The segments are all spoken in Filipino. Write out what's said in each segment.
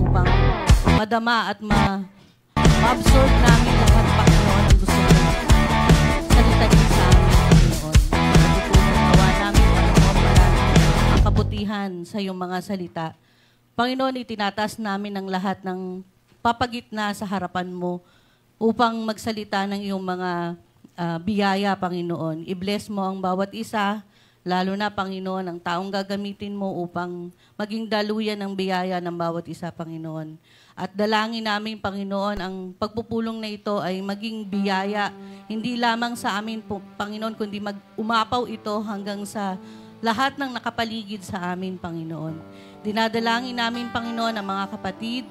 upang madama at ma-absorb namin lahat, Panginoon, ang gusto mo salitain sa amin, Panginoon. Matutunan nawa namin, Panginoon, marami ang kabutihan sa iyong mga salita. Panginoon, itinatas namin ang lahat ng papagitna sa harapan mo upang magsalita ng iyong mga biyaya, Panginoon. I-bless mo ang bawat isa, lalo na, Panginoon, ang taong gagamitin mo upang maging daluyan ng biyaya ng bawat isa, Panginoon. At dalangin namin, Panginoon, ang pagpupulong na ito ay maging biyaya, hindi lamang sa amin, Panginoon, kundi umapaw ito hanggang sa lahat ng nakapaligid sa amin, Panginoon. Dinadalangin namin, Panginoon, ang mga kapatid,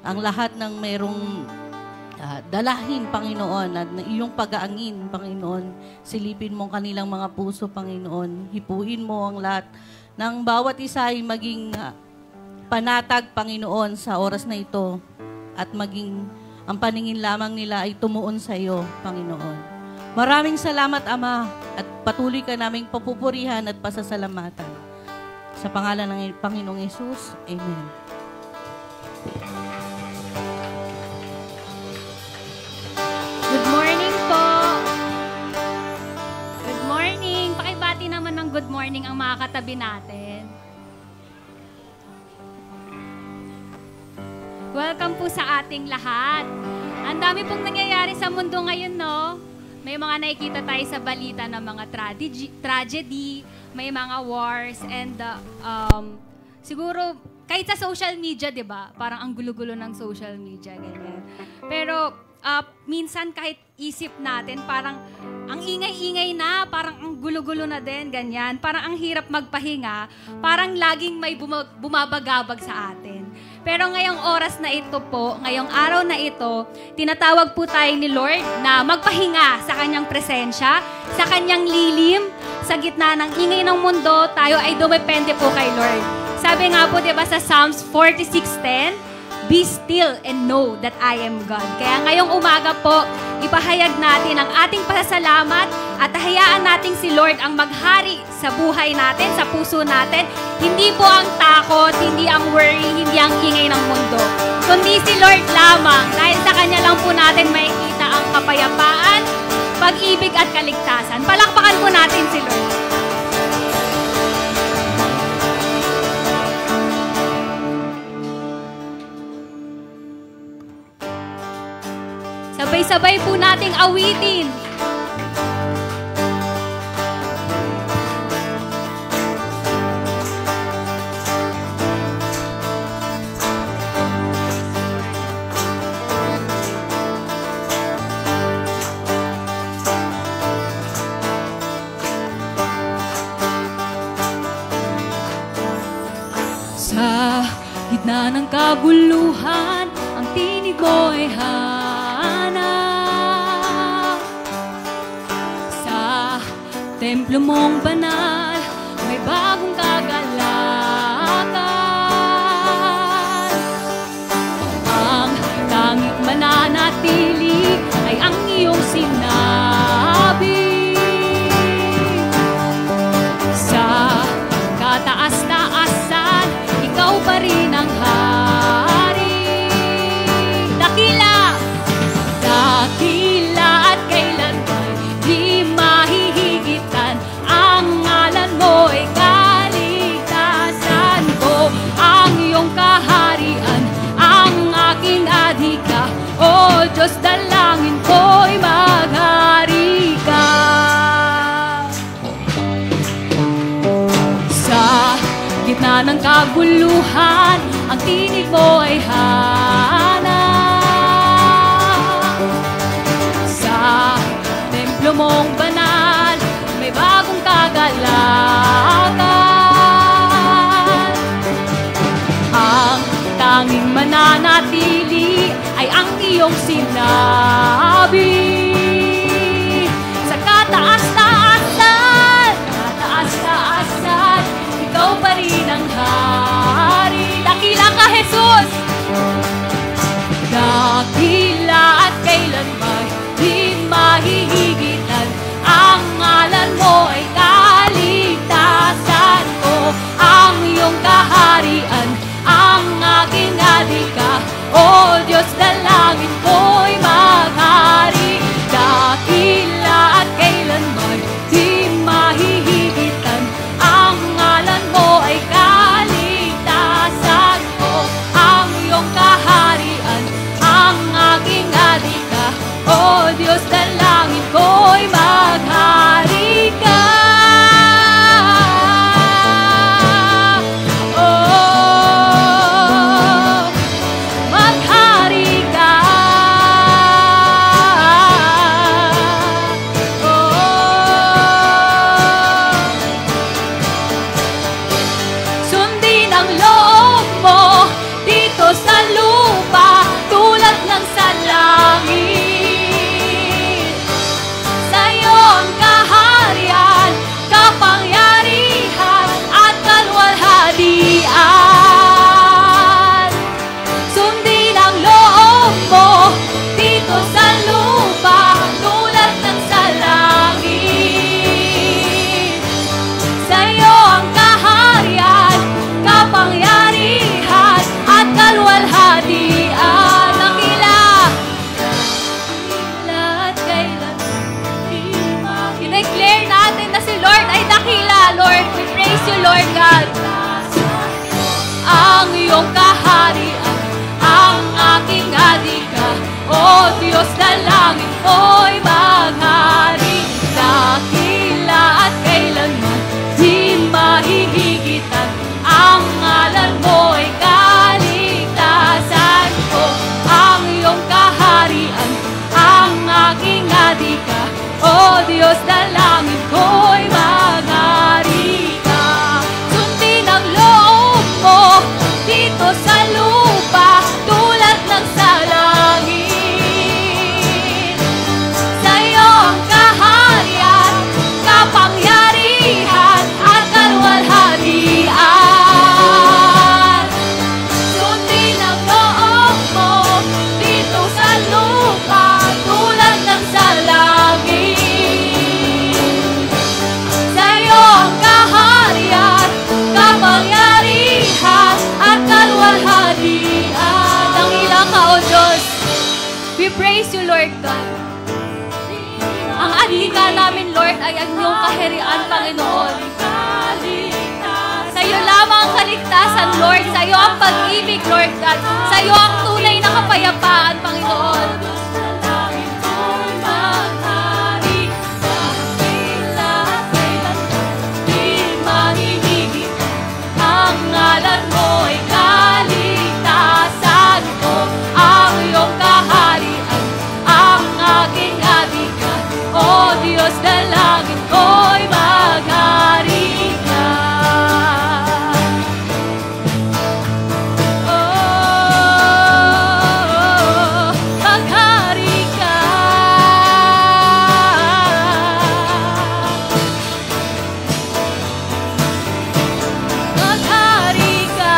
ang lahat ng mayroong dalahin, Panginoon, at iyong pag-aangin, Panginoon. Silipin mo ang kanilang mga puso, Panginoon. Hipuin mo ang lahat ng bawat isa ay maging panatag, Panginoon, sa oras na ito at maging ang paningin lamang nila ay tumuon sa iyo, Panginoon. Maraming salamat, Ama, at patuloy ka naming papupurihan at pasasalamatan. Sa pangalan ng Panginoong Hesus, Amen. Good morning po. Good morning. Pakibati naman ng good morning ang mga katabi natin. Welcome po sa ating lahat. Ang dami pong nangyayari sa mundo ngayon, no? May mga nakikita tayo sa balita ng mga tragedy, may mga wars, and siguro kahit sa social media, di ba? Parang ang gulo-gulo ng social media, ganyan. Pero minsan kahit isip natin, parang ang ingay-ingay na, parang ang gulo-gulo na din, ganyan. Parang ang hirap magpahinga, parang laging may bumabagabag sa atin. Pero ngayong oras na ito po, ngayong araw na ito, tinatawag po tayo ni Lord na magpahinga sa kanyang presensya, sa kanyang lilim, sa gitna ng ingay ng mundo, tayo ay dumepende po kay Lord. Sabi nga po, diba, sa Psalms 46:10, be still and know that I am God. Kaya ngayong umaga po, ipahayag natin ang ating pasasalamat at hayaan natin si Lord ang maghari sa buhay natin, sa puso natin. Hindi po ang takot, hindi ang worry, hindi ang ingay ng mundo, kundi si Lord lamang. Dahil sa Kanya lang po natin makikita ang kapayapaan, pag-ibig at kaligtasan. Palakpakan po natin si Lord. Sabay-sabay po nating awitin. Sa gitna ng kabuluhan, ang tinig mo ay templo mong banal, may bagong kagalakan. Ang tanging mananatili ay ang iyong sinabi. Sa kataas-taasan, ikaw pa rin ang hari. Dakila, dakila at kailanman di mahihigitan. Ang ngalan mo ay kaligtasan ko. Ang iyong kaharian, ang aking adhika. O Diyos, dalangin ko'y maghari ka. Sa gitna ng kaguluhan, ang tinig mo ay hanap. Sa templo mong banal, may bagong kagalakan. Ang tanging mananatili ay ang iyong sinabi. Sa kataas-taasan, kataas-taasan, ikaw pa rin ang hari. Dakila ka, Jesus! Dakila at kailanman di mahihigitan. Ang ngalan mo ay kaligtasan ko. Ang iyong kaharian, ang aking adhika. kaharian, ang aking adhika. O Diyos na langit mo'y maghari, dakila at kailanman di mahihigitan. Ang ngalan mo'y kaligtasan ko, ang iyong kaharian, ang aking adhika. O Diyos na langit ko'y maghari ka. Sundin ang loob mo dito sa lupa, tulad ng sa langit. Sa'yo ang kaharian, kapangyarihan at kaluwalhatian. Sundin ang loob mo dito sa lupa, tulad ng sa langit. Sa'yo ang kaharian, kapangyarihan at kaluwalhatian. Dangila ka, O Diyos. We praise you, Lord God. Ang adhika namin, Lord, ay ang iyong kaharian, Panginoon. Sa iyo lamang ang kaligtasan, Lord. Sa iyo ang pag-ibig, Lord God. Sa iyo ang tunay na kapayapaan, Panginoon. Ang ngalan mo'y kaligtasan ko, ang iyong kaharian, ang aking adhika. O Diyos na langit ko'y maghari ka. Oh, maghari ka. Maghari ka.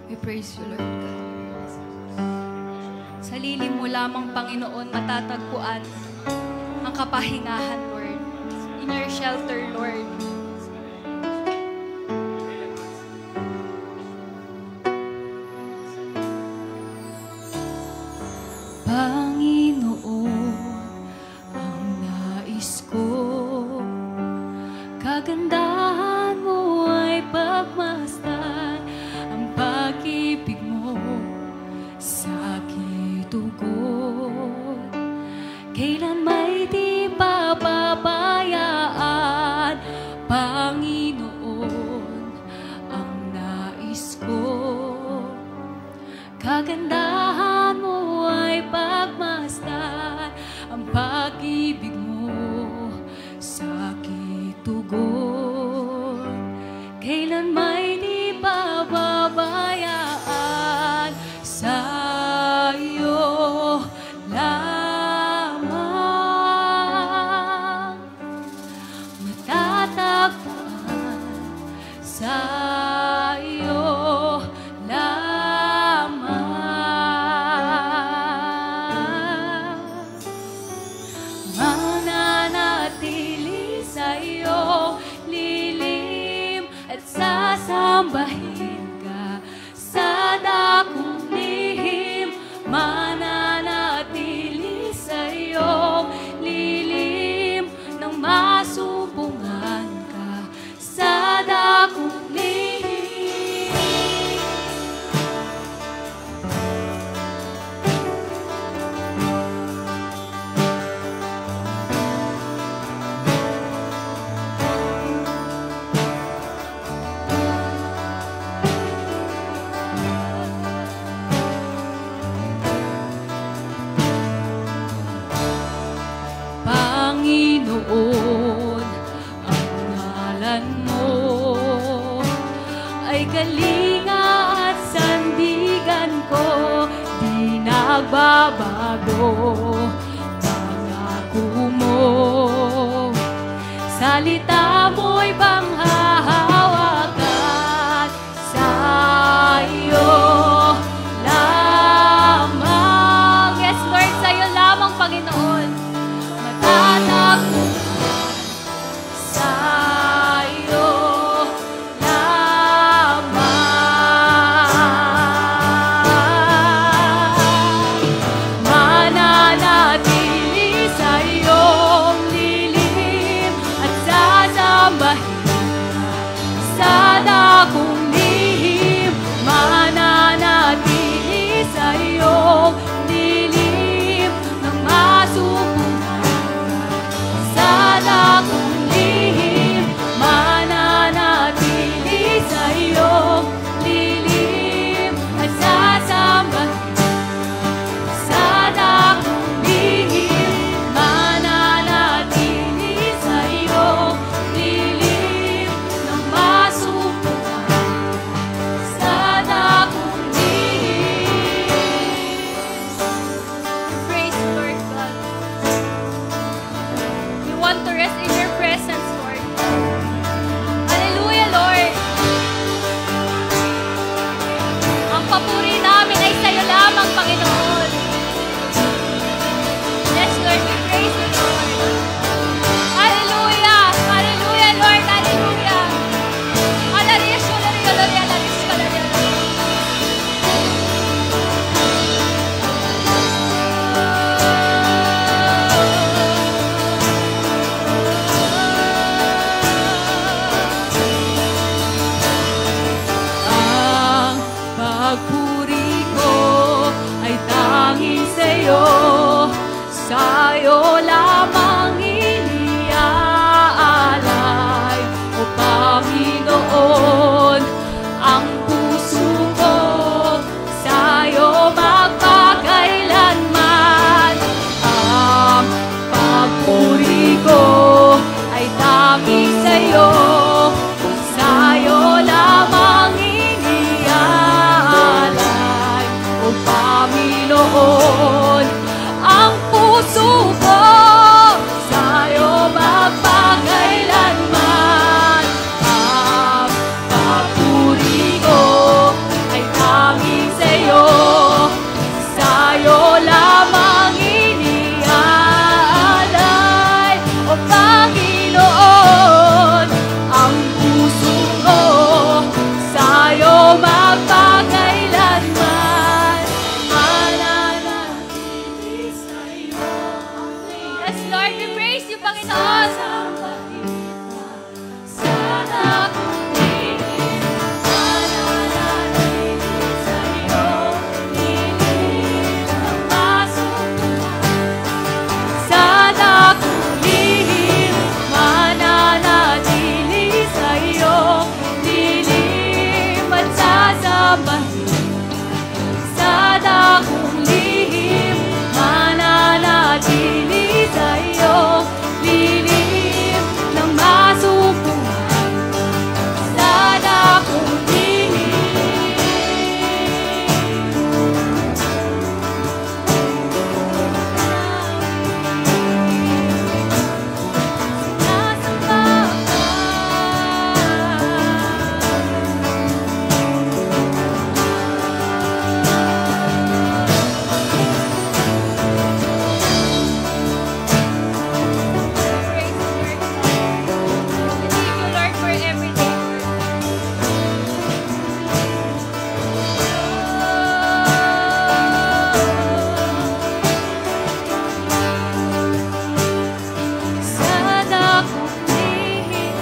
We praise you, Lord God. Sa lilim mo lamang, Panginoon, matatagpuan ang kapahingahan, Lord. In your shelter, Lord. Panginoon, ang nais ko, kagandahan mo ay pagmasdan, ang pag-ibig mo sa aking tugon. Kailan may di pababayaan, Panginoon, ang nais ko, kagandahan mo ay pagmasdan, ang pag-ibig mo sa aking tugon. Kailan may di pababayaan, sa iyo lamang matatagpuan, sa iyo lamang mananatili sa iyo lilim at sasambahin ka sa dakong lihim. Mananatili sa iyo lilim nang masumbungan ka sa dakong lihim. Panginoon, ang ngalan mo ay kalinga at sandigan ko, di nagbabago. Pangako mo, salita mo'y panghahawakan, sa iyo lamang. Yes, Lord, sa iyo lamang, Panginoon. Matatagpuan sa iyo lamang. pagpuri ko ay tanging sa'yo. Sa'yo lamang iniaalay, O Panginoon, ang puso ko. Sa'yo magpakailanman. Ang pagpuri ko ay tanging sa'yo. Sa'yo lamang iniaalay, O Panginoon, ang puso ko. Sa'yo magpakailanman. Ang papuri ko ay tanging sa'yo. Sa'yo lamang iniaalay, O Panginoon, ang puso ko. Sa'yo magpakailanman. Mananatili sa'yo. Yes, Lord, we praise you, Panginoon. Sana kumiling, mananatili sa'yo. Lilim ang masukuhan. Sana kumiling, mananatili sa'yo. Lilim at sasambahin. Sana kung lihim, mananatili sa'yo. Lilim ng masukuhan. Sana kung lihim. Nasamba Praise the Lord. We thank you, Lord, for everything. Sana kung lihim.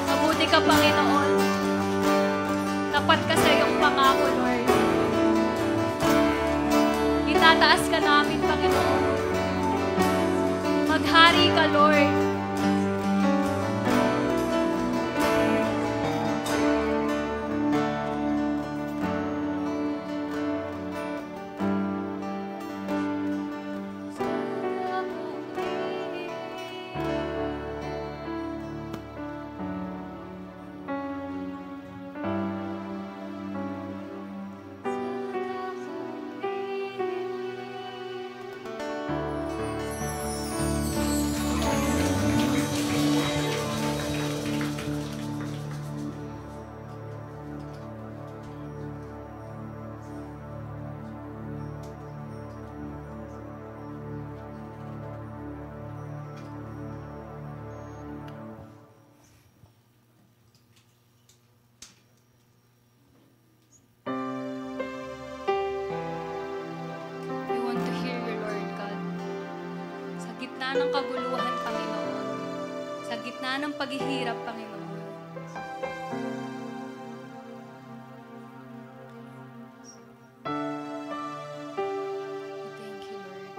Mabuti ka, Panginoon. Tapat ka sa iyong pangako, Lord. Itataas ka namin, Panginoon. Maghari ka, Lord. We want to hear you, Lord God. Sa gitna ng kaguluhan, Panginoon. Sa gitna ng paghihirap, Panginoon. We thank you, Lord.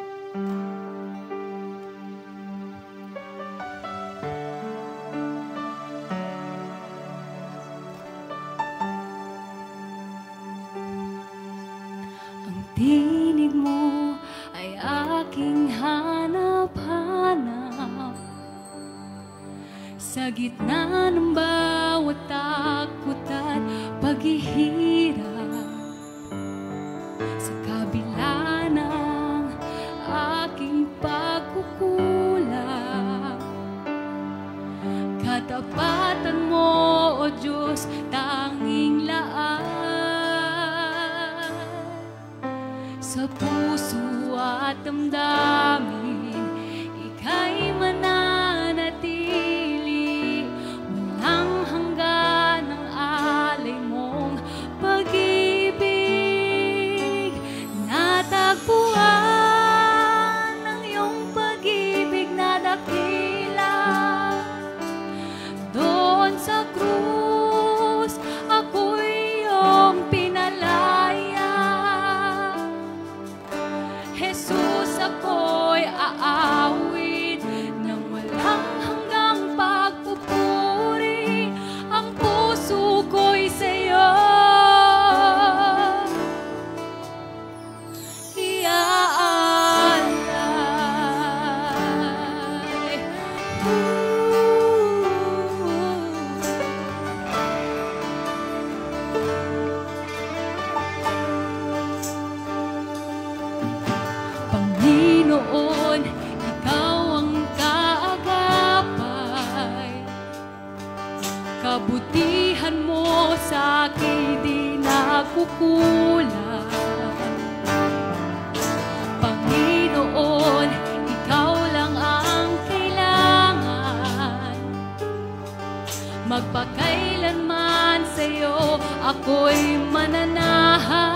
Ang tinig mo ay aking hanap-hanap. Sa gitna ng bawat takot at paghihirap. Sa kabila ng aking pagkukulang, katapatan mo, O Diyos, tanging laan. Sa puso at damdamin, ika'y mananatili. Walang hanggan ang alay mong pag-ibig. Natagpuan ng iyong pag-ibig na dakila. Doon sa krus kabutihan mo sa akin di nakukulang. Panginoon, ikaw lang ang kailangan. Magpakailanman sa'yo ako'y mananahan.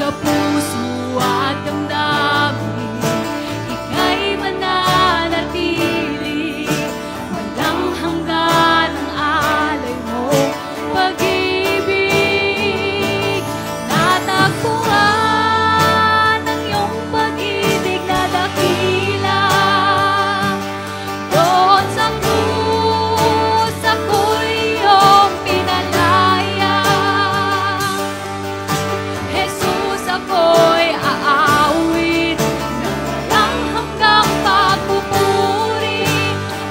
Sa puso at damdamin, ika'y mananatili. Walang hanggan ang alay mo, pag-ibig. Natagpuan ang iyong pag-ibig na dakila. Doon sa krus, ako'y iyong pinalaya. Jesus, ako'y aawit na walang hanggang pagpupuri.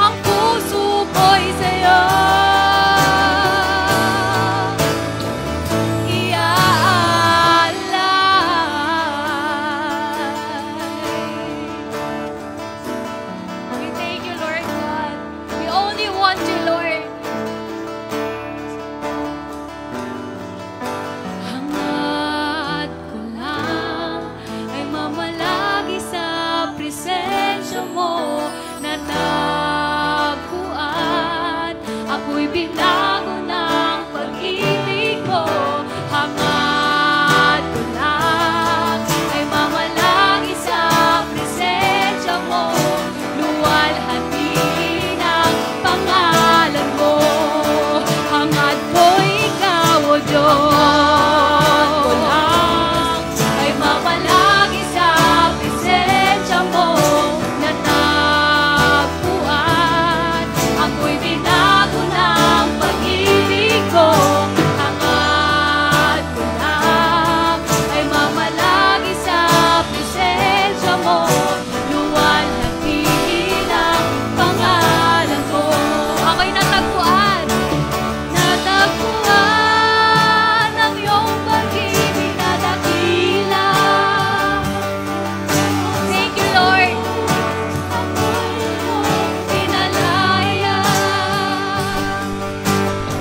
Ang puso ko'y sa'yo iaalay. We thank you, Lord God. We only want you, Lord. Hangad ko lang ay mamalagi sa presensya mo. Natagpuan, ako'y binago ng pag-ibig mo. Hangad ko lang ay mamalagi sa presensya mo. Luwalhati ng pangalan mo. Hangad ko ikaw, O Diyos. Ko lang ay mamalagi sa presensya mo. Natagpuan, ako'y binago ng pag-ibig ko. Hangad ko lang ay mamalagi sa presensya mo. Luwalhati ng pangalan mo. Ako'y natagpuan. Natagpuan ang iyong pag-ibig na dakila. Thank you, Lord. Ako'y iyong pinalaya.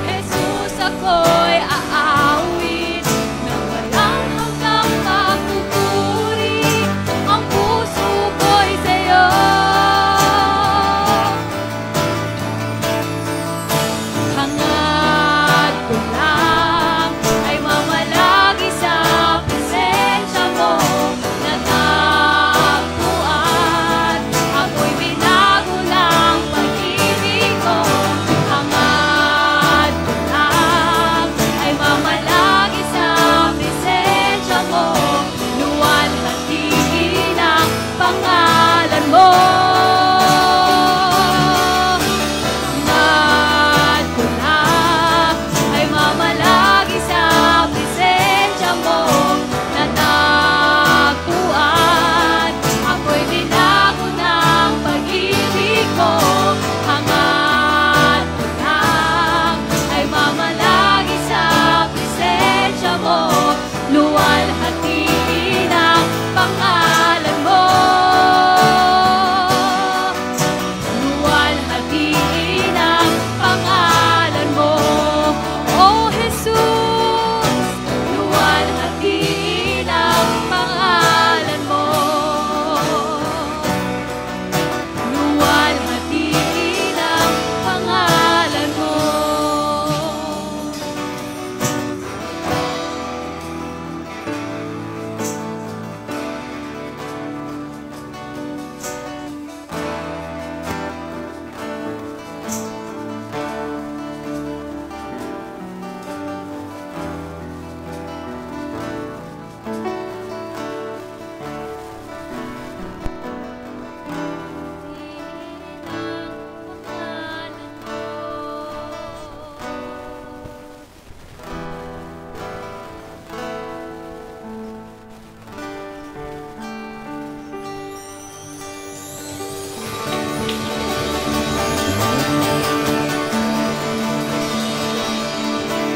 Jesus, ako'y aawit na walang hanggang pagpupuri. Ang puso ko'y sa'yo. Hangad ko lang ay mamalagi sa presensya mo. Natagpuan, ako'y binago ng pag-ibig mo. Hangad ko lang ay mamalagi sa presensya mo. Luwalhati ng pangalan mo. Hangad ko lang ay mamalagi sa presensya mo. Natagpuan, ako'y binago ng pag-ibig mo. Hangad ko lang ay mamalagi sa presensya mo. Luwalhati ng pangalan mo. Luwalhati ng pangalan mo. Oh Jesus, luwalhati ng pangalan mo. Luwalhati ng pangalan mo.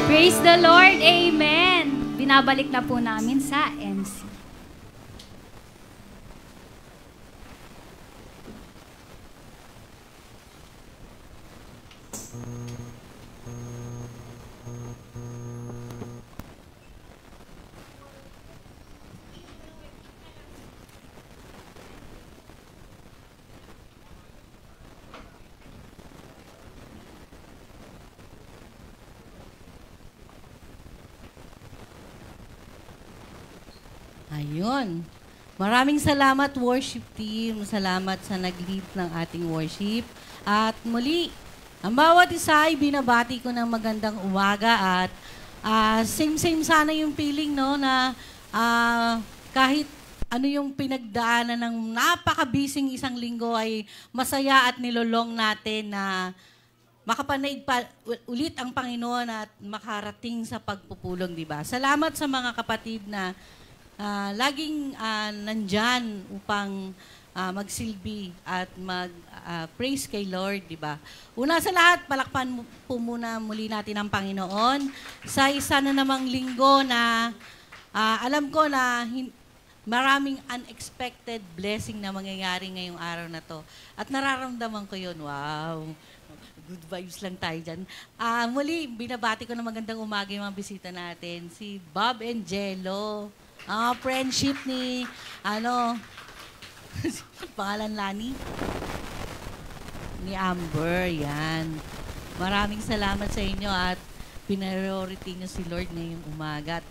Praise the Lord. Amen. Binabalik na po namin sa MC. Ayun. Maraming salamat worship team. Salamat sa nag-lead ng ating worship. At muli, ang bawat isa ay binabati ko ng magandang umaga at same-same sana yung feeling, no, na kahit ano yung pinagdaanan ng napaka-busy isang linggo ay masaya at nilolong natin na makapanaig pa ulit ang Panginoon at makarating sa pagpupulong, di ba? Salamat sa mga kapatid na laging nandyan upang magsilbi at mag-praise kay Lord, di ba? Una sa lahat, palakpan po muna muli natin ang Panginoon sa isa na namang linggo na alam ko na maraming unexpected blessing na mangyayari ngayong araw na to. At nararamdaman ko yun, wow, good vibes lang tayo dyan. Muli, binabati ko na magandang umaga yung mga bisita natin. Si Bob and Jello. Friendship ni, pangalan Lani? Ni Amber, yan. Maraming salamat sa inyo at pinariority niyo si Lord ngayong umaga. At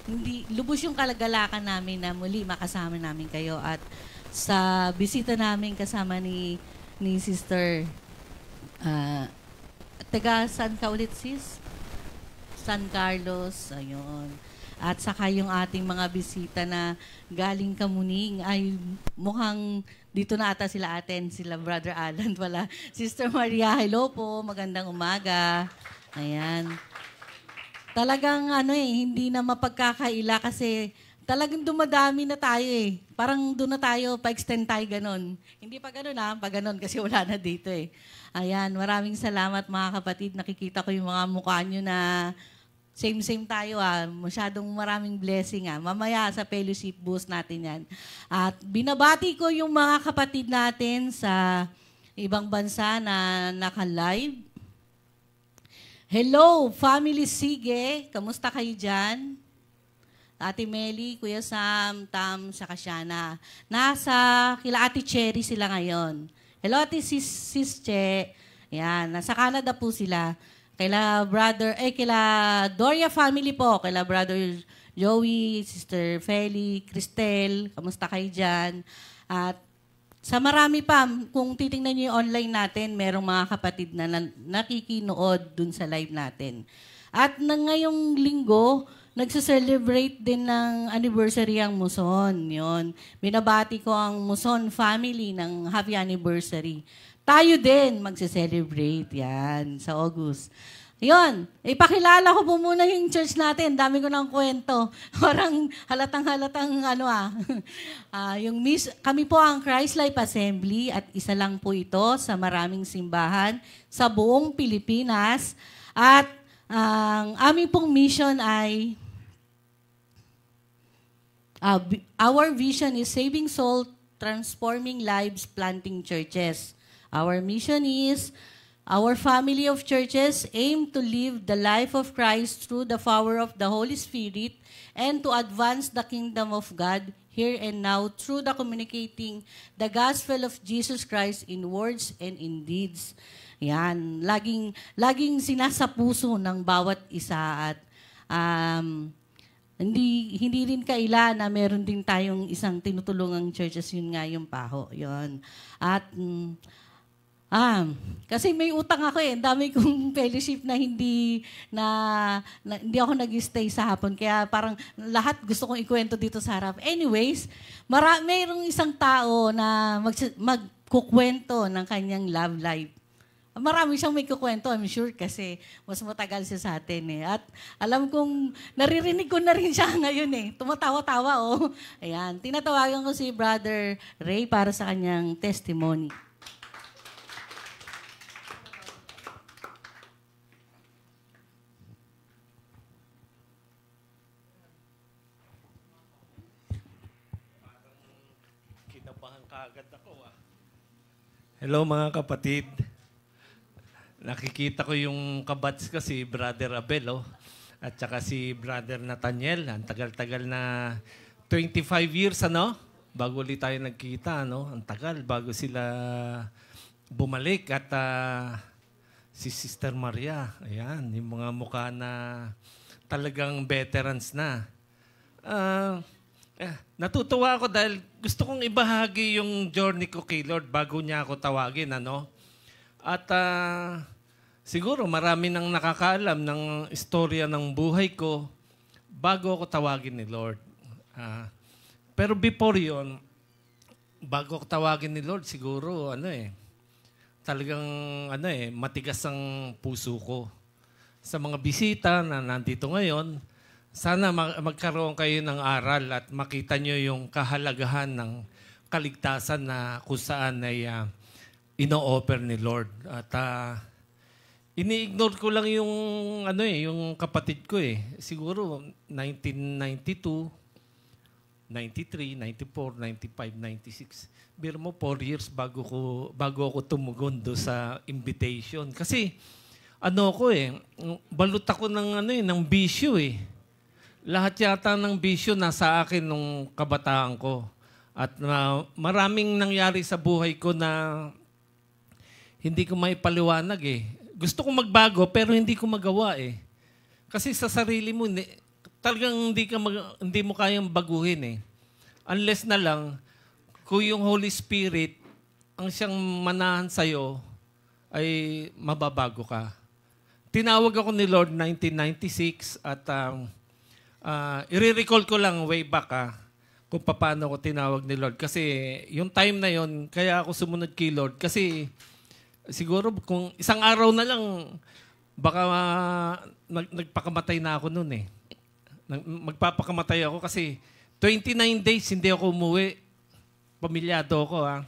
hindi, lubos yung kalagalakan namin na muli makasama namin kayo. At sa bisita namin kasama ni Sister, taga saan ka ulit, sis? San Carlos, ayun. At saka yung ating mga bisita na galing Kamuning ay mukhang dito na ata sila atin, sila Brother Alan pala. Sister Maria, hello po, magandang umaga. Ayan. Talagang hindi na mapagkakaila kasi talagang dumadami na tayo eh. Parang doon na tayo, pa-extend tayo ganon. Hindi pa ganon pa ganon kasi wala na dito eh. Ayan, maraming salamat mga kapatid. Nakikita ko yung mga mukha nyo na same-same tayo masyadong maraming blessing Mamaya sa fellowship boost natin yan. At binabati ko yung mga kapatid natin sa ibang bansa na naka-live. Hello, Family Sige. Kamusta kayo dyan? Ate Meli, Kuya Sam, Tam, saka Shana. Nasa kila Ate Cherry sila ngayon. Hello, Ate Sis Che. Yan, nasa Canada po sila. Kaila Doria family po, kaila Brother Joey, Sister Feli, Cristel, kamusta kayo dyan? At sa marami pa, kung titingnan niyo yung online natin, merong mga kapatid na nakikinood dun sa live natin. At ngayong linggo, nagse-celebrate din ng anniversary ang Muson. Yun. Binabati ko ang Muson family ng happy anniversary. Tayo din magse-celebrate yan sa August. Yun, ipakilala ko po muna yung church natin. Dami ko ng kwento. Parang halatang-halatang kami po ang Christ Life Assembly at isa lang po ito sa maraming simbahan sa buong Pilipinas. At ang aming pong mission ay our vision is saving soul, transforming lives, planting churches. Our mission is, our family of churches aim to live the life of Christ through the power of the Holy Spirit and to advance the kingdom of God here and now through the communicating the gospel of Jesus Christ in words and in deeds. Yan, laging sinasapuso ng bawat isa at hindi rin kaila na meron din tayong isang tinutulungang churches, yun nga yung PAHO. Yun. At kasi may utang ako eh. Dami kong fellowship na hindi ako nag-stay sa hapon. Kaya parang lahat gusto kong ikwento dito sa harap. Anyways, mayroong isang tao na magkukwento ng kanyang love life. Marami siyang may kukwento, I'm sure, kasi mas matagal siya sa atin eh. At alam kong naririnig ko na rin siya ngayon eh. Tumatawa-tawa oh. Ayan, tinatawagan ko si Brother Ray para sa kanyang testimony. Hello mga kapatid. Nakikita ko yung kabats ko si Brother Abel at saka si Brother Nathaniel. Ang tagal-tagal na 25 years bago ulit tayo nagkita. Ang tagal bago sila bumalik at si Sister Maria. Ayan, yung mga mukha na talagang veterans na. Natutuwa ako dahil gusto kong ibahagi yung journey ko kay Lord bago niya ako tawagin, ano? At siguro marami nang nakakaalam ng istorya ng buhay ko bago ako tawagin ni Lord. Pero before yon, bago ako tawagin ni Lord, siguro talagang matigas ang puso ko. Sa mga bisita na nandito ngayon, sana magkaroon kayo ng aral at makita nyo yung kahalagahan ng kaligtasan na kung saan ay ino-offer ni Lord. At ini-ignore ko lang yung yung kapatid ko eh. Siguro 1992, 93, 94, 95, 96. Biro mo 4 years bago ako tumugon do sa invitation. Kasi balot ako ng bisyo eh. Lahat yata ng bisyo nasa akin nung kabataan ko. At maraming nangyari sa buhay ko na hindi ko maipaliwanag eh. Gusto ko magbago pero hindi ko magawa eh. Kasi sa sarili mo, talagang hindi mo kayang baguhin eh. Unless na lang, kung yung Holy Spirit ang siyang manahan sa'yo, ay mababago ka. Tinawag ako ni Lord 1996 at i-recall ko lang way back kung paano ako tinawag ni Lord. Kasi yung time na yon, kaya ako sumunod kay Lord. Kasi siguro kung isang araw na lang, baka nagpakamatay na ako noon eh. Magpapakamatay ako kasi 29 days hindi ako umuwi. Pamilyado ako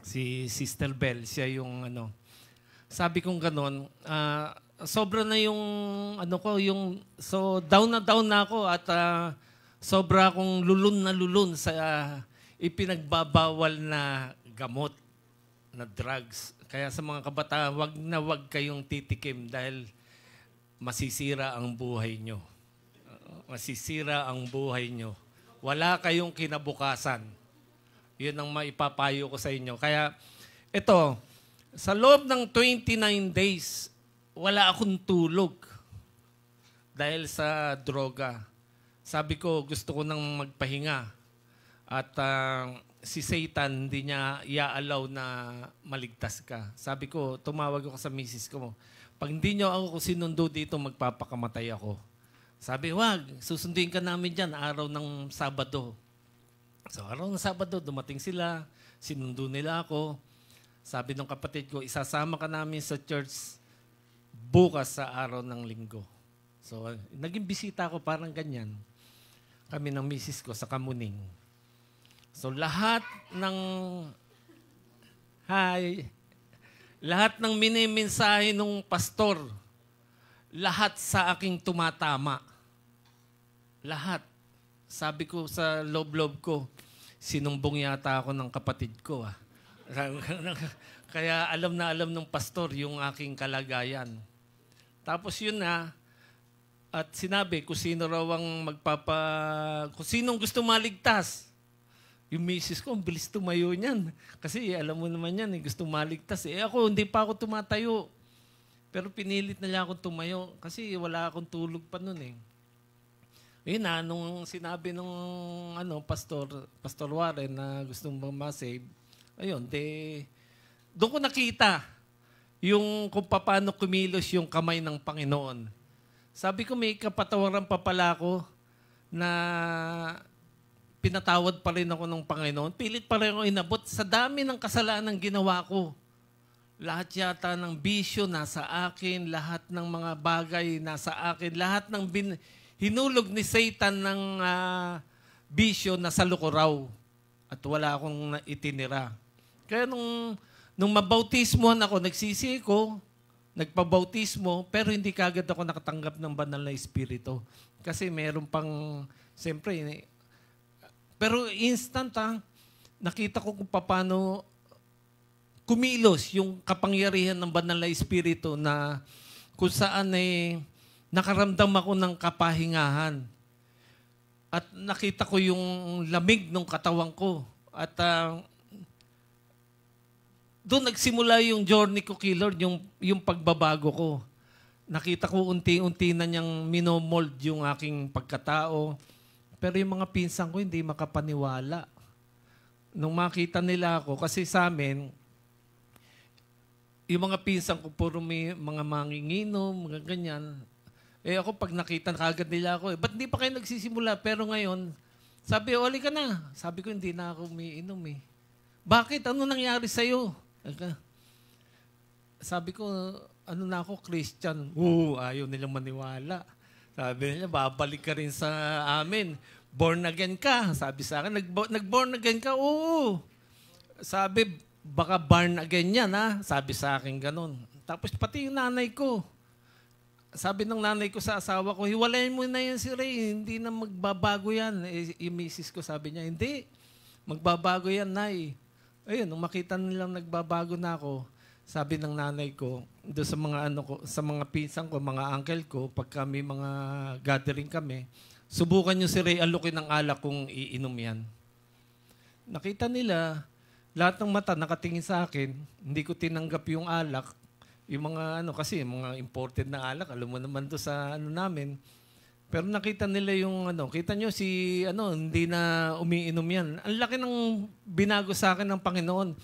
Si Sister Bell, siya yung Sabi kong ganon, sobra na yung so down na ako at sobra akong lulun sa ipinagbabawal na gamot, na drugs. Kaya sa mga kabataan, wag kayong titikim dahil masisira ang buhay nyo. Masisira ang buhay nyo. Wala kayong kinabukasan. Yun ang maipapayo ko sa inyo. Kaya ito, sa loob ng 29 days, wala akong tulog dahil sa droga. Sabi ko, gusto ko nang magpahinga. At si Satan, hindi niya i-allow na maligtas ka. Sabi ko, tumawag ako sa misis ko. Pag hindi niyo ako sinundo dito, magpapakamatay ako. Sabi, wag, susunduin ka namin dyan araw ng Sabado. So araw ng Sabado, dumating sila, sinundo nila ako. Sabi ng kapatid ko, isasama ka namin sa church bukas sa araw ng Linggo. So naging bisita ko parang ganyan. Kami ng misis ko sa Kamuning. So lahat ng minimensahe ng pastor, lahat sa aking tumatama. Lahat. Sabi ko sa loob-loob ko, sinumbong yata ako ng kapatid ko. Kaya alam na alam ng pastor yung aking kalagayan. Tapos yun at sinabi kung sino raw ang kung sinong gusto maligtas. Yung misis ko, ang bilis tumayo niyan. Kasi alam mo naman yan, gusto maligtas. Ako, hindi pa ako tumatayo. Pero pinilit na niya akong tumayo kasi wala akong tulog pa nun eh. Yun nung sinabi nung Pastor Warren na gustong ma-save, ayun, doon ko nakita yung kung paano kumilos yung kamay ng Panginoon. Sabi ko, may kapatawaran pa pala ako na pinatawad pa rin ako ng Panginoon. Pilit pa rin ako inabot sa dami ng kasalanan ginawa ko. Lahat yata ng bisyo nasa akin, lahat ng mga bagay nasa akin, lahat ng hinulog ni Satan ng bisyo na sa lukuraw at wala akong itinira. Kaya nung mabautismohan ako, nagsisi ko, nagpabautismo, pero hindi kagad ako nakatanggap ng banal na Espiritu. Kasi meron pang, siyempre, pero instant nakita ko kung paano kumilos yung kapangyarihan ng banal na Espiritu na kung saan nakaramdam ako ng kapahingahan. At nakita ko yung lamig ng katawan ko. At doon nagsimula yung journey ko kay Lord, yung pagbabago ko. Nakita ko unti-unti na niyang minomold yung aking pagkatao, Pero yung mga pinsan ko hindi makapaniwala. Nung makita nila ako, kasi sa amin, yung mga pinsan ko puro may mga manginginom, mga ganyan. Eh ako pag nakita kagad nila ako, ba't di pa kayo nagsisimula? Pero ngayon, sabi, oli ka na. Sabi ko, hindi na ako umiinom eh. Bakit? Ano nangyari sa'yo? Sabi ko, ano na ako, Christian. Ayaw nilang maniwala. Sabi nila, babalik ka rin sa amin. Born again ka. Sabi sa akin, nag-born again ka? Oo. Sabi, baka born again yan, ha? Sabi sa akin ganun. Tapos pati yung nanay ko. Sabi ng nanay ko sa asawa ko, hiwalayin mo na yan si Ray. Hindi na magbabago yan. Yung misis ko sabi niya, hindi. Magbabago yan, Nay. Ayun, nung makita nilang nagbabago na ako, sabi ng nanay ko, doon sa mga sa mga pinsan ko, mga uncle ko, pag kami mga gathering kami, subukan nyo si Ray alukin ng alak kung iinom yan. Nakita nila, lahat ng mata nakatingin sa akin, hindi ko tinanggap yung alak. Yung mga kasi mga imported na alak, alam mo naman to sa namin. Pero nakita nila yung kita nyo si hindi na umiinom yan. Ang laki ng binago sa akin ng Panginoon.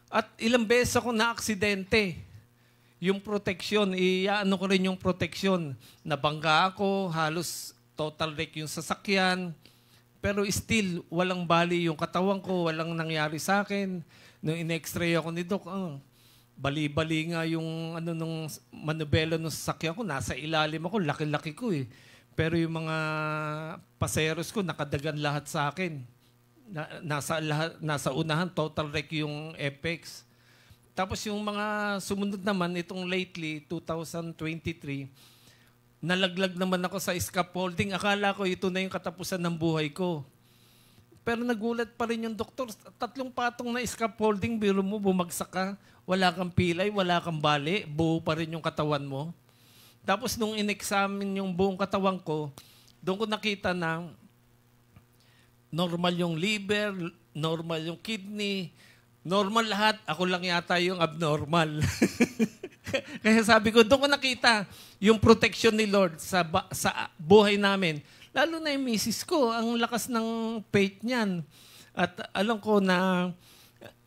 At ilang beses ako na-aksidente. Yung proteksyon, ko rin yung proteksyon. Nabangga ako, halos total wreck yung sasakyan. Pero still, walang bali yung katawan ko, walang nangyari sa akin. Nung in-x-ray ako ni Doc, bali-bali nga yung nung manubela ng sasakyan ko, nasa ilalim ako, laki-laki ko eh. Pero yung mga paseros ko, nakadagan lahat sa akin. Nasa unahan, total wreck yung Apex. Tapos yung mga sumunod naman, itong lately, 2023, nalaglag naman ako sa scaffolding. Akala ko ito na yung katapusan ng buhay ko. Pero nagulat pa rin yung doktor. 3 patong na scaffolding, biro mo, bumagsak ka. Wala kang pilay, wala kang bali, buo pa rin yung katawan mo. Tapos nung in-examine yung buong katawan ko, doon ko nakita na normal yung liver, normal yung kidney, normal lahat. Ako lang yata yung abnormal. Kaya sabi ko, doon ko nakita yung protection ni Lord sa buhay namin. Lalo na yung misis ko, ang lakas ng faith niyan. At alam ko na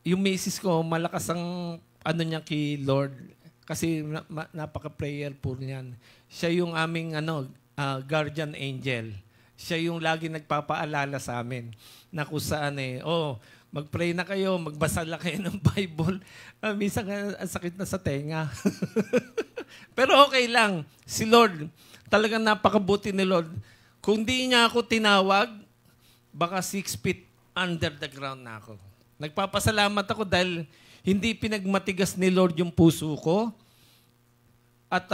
yung misis ko, malakas ang niya kay Lord. Kasi napaka-prayerful niyan. Siya yung aming guardian angel. Siya yung lagi nagpapaalala sa amin na kung saan mag-pray na kayo, magbasa na kayo ng Bible. Minsan ang sakit na sa tenga. Pero okay lang. Si Lord, talagang napakabuti ni Lord. Kung di niya ako tinawag, baka 6 feet under the ground na ako. Nagpapasalamat ako dahil hindi pinagmatigas ni Lord yung puso ko. At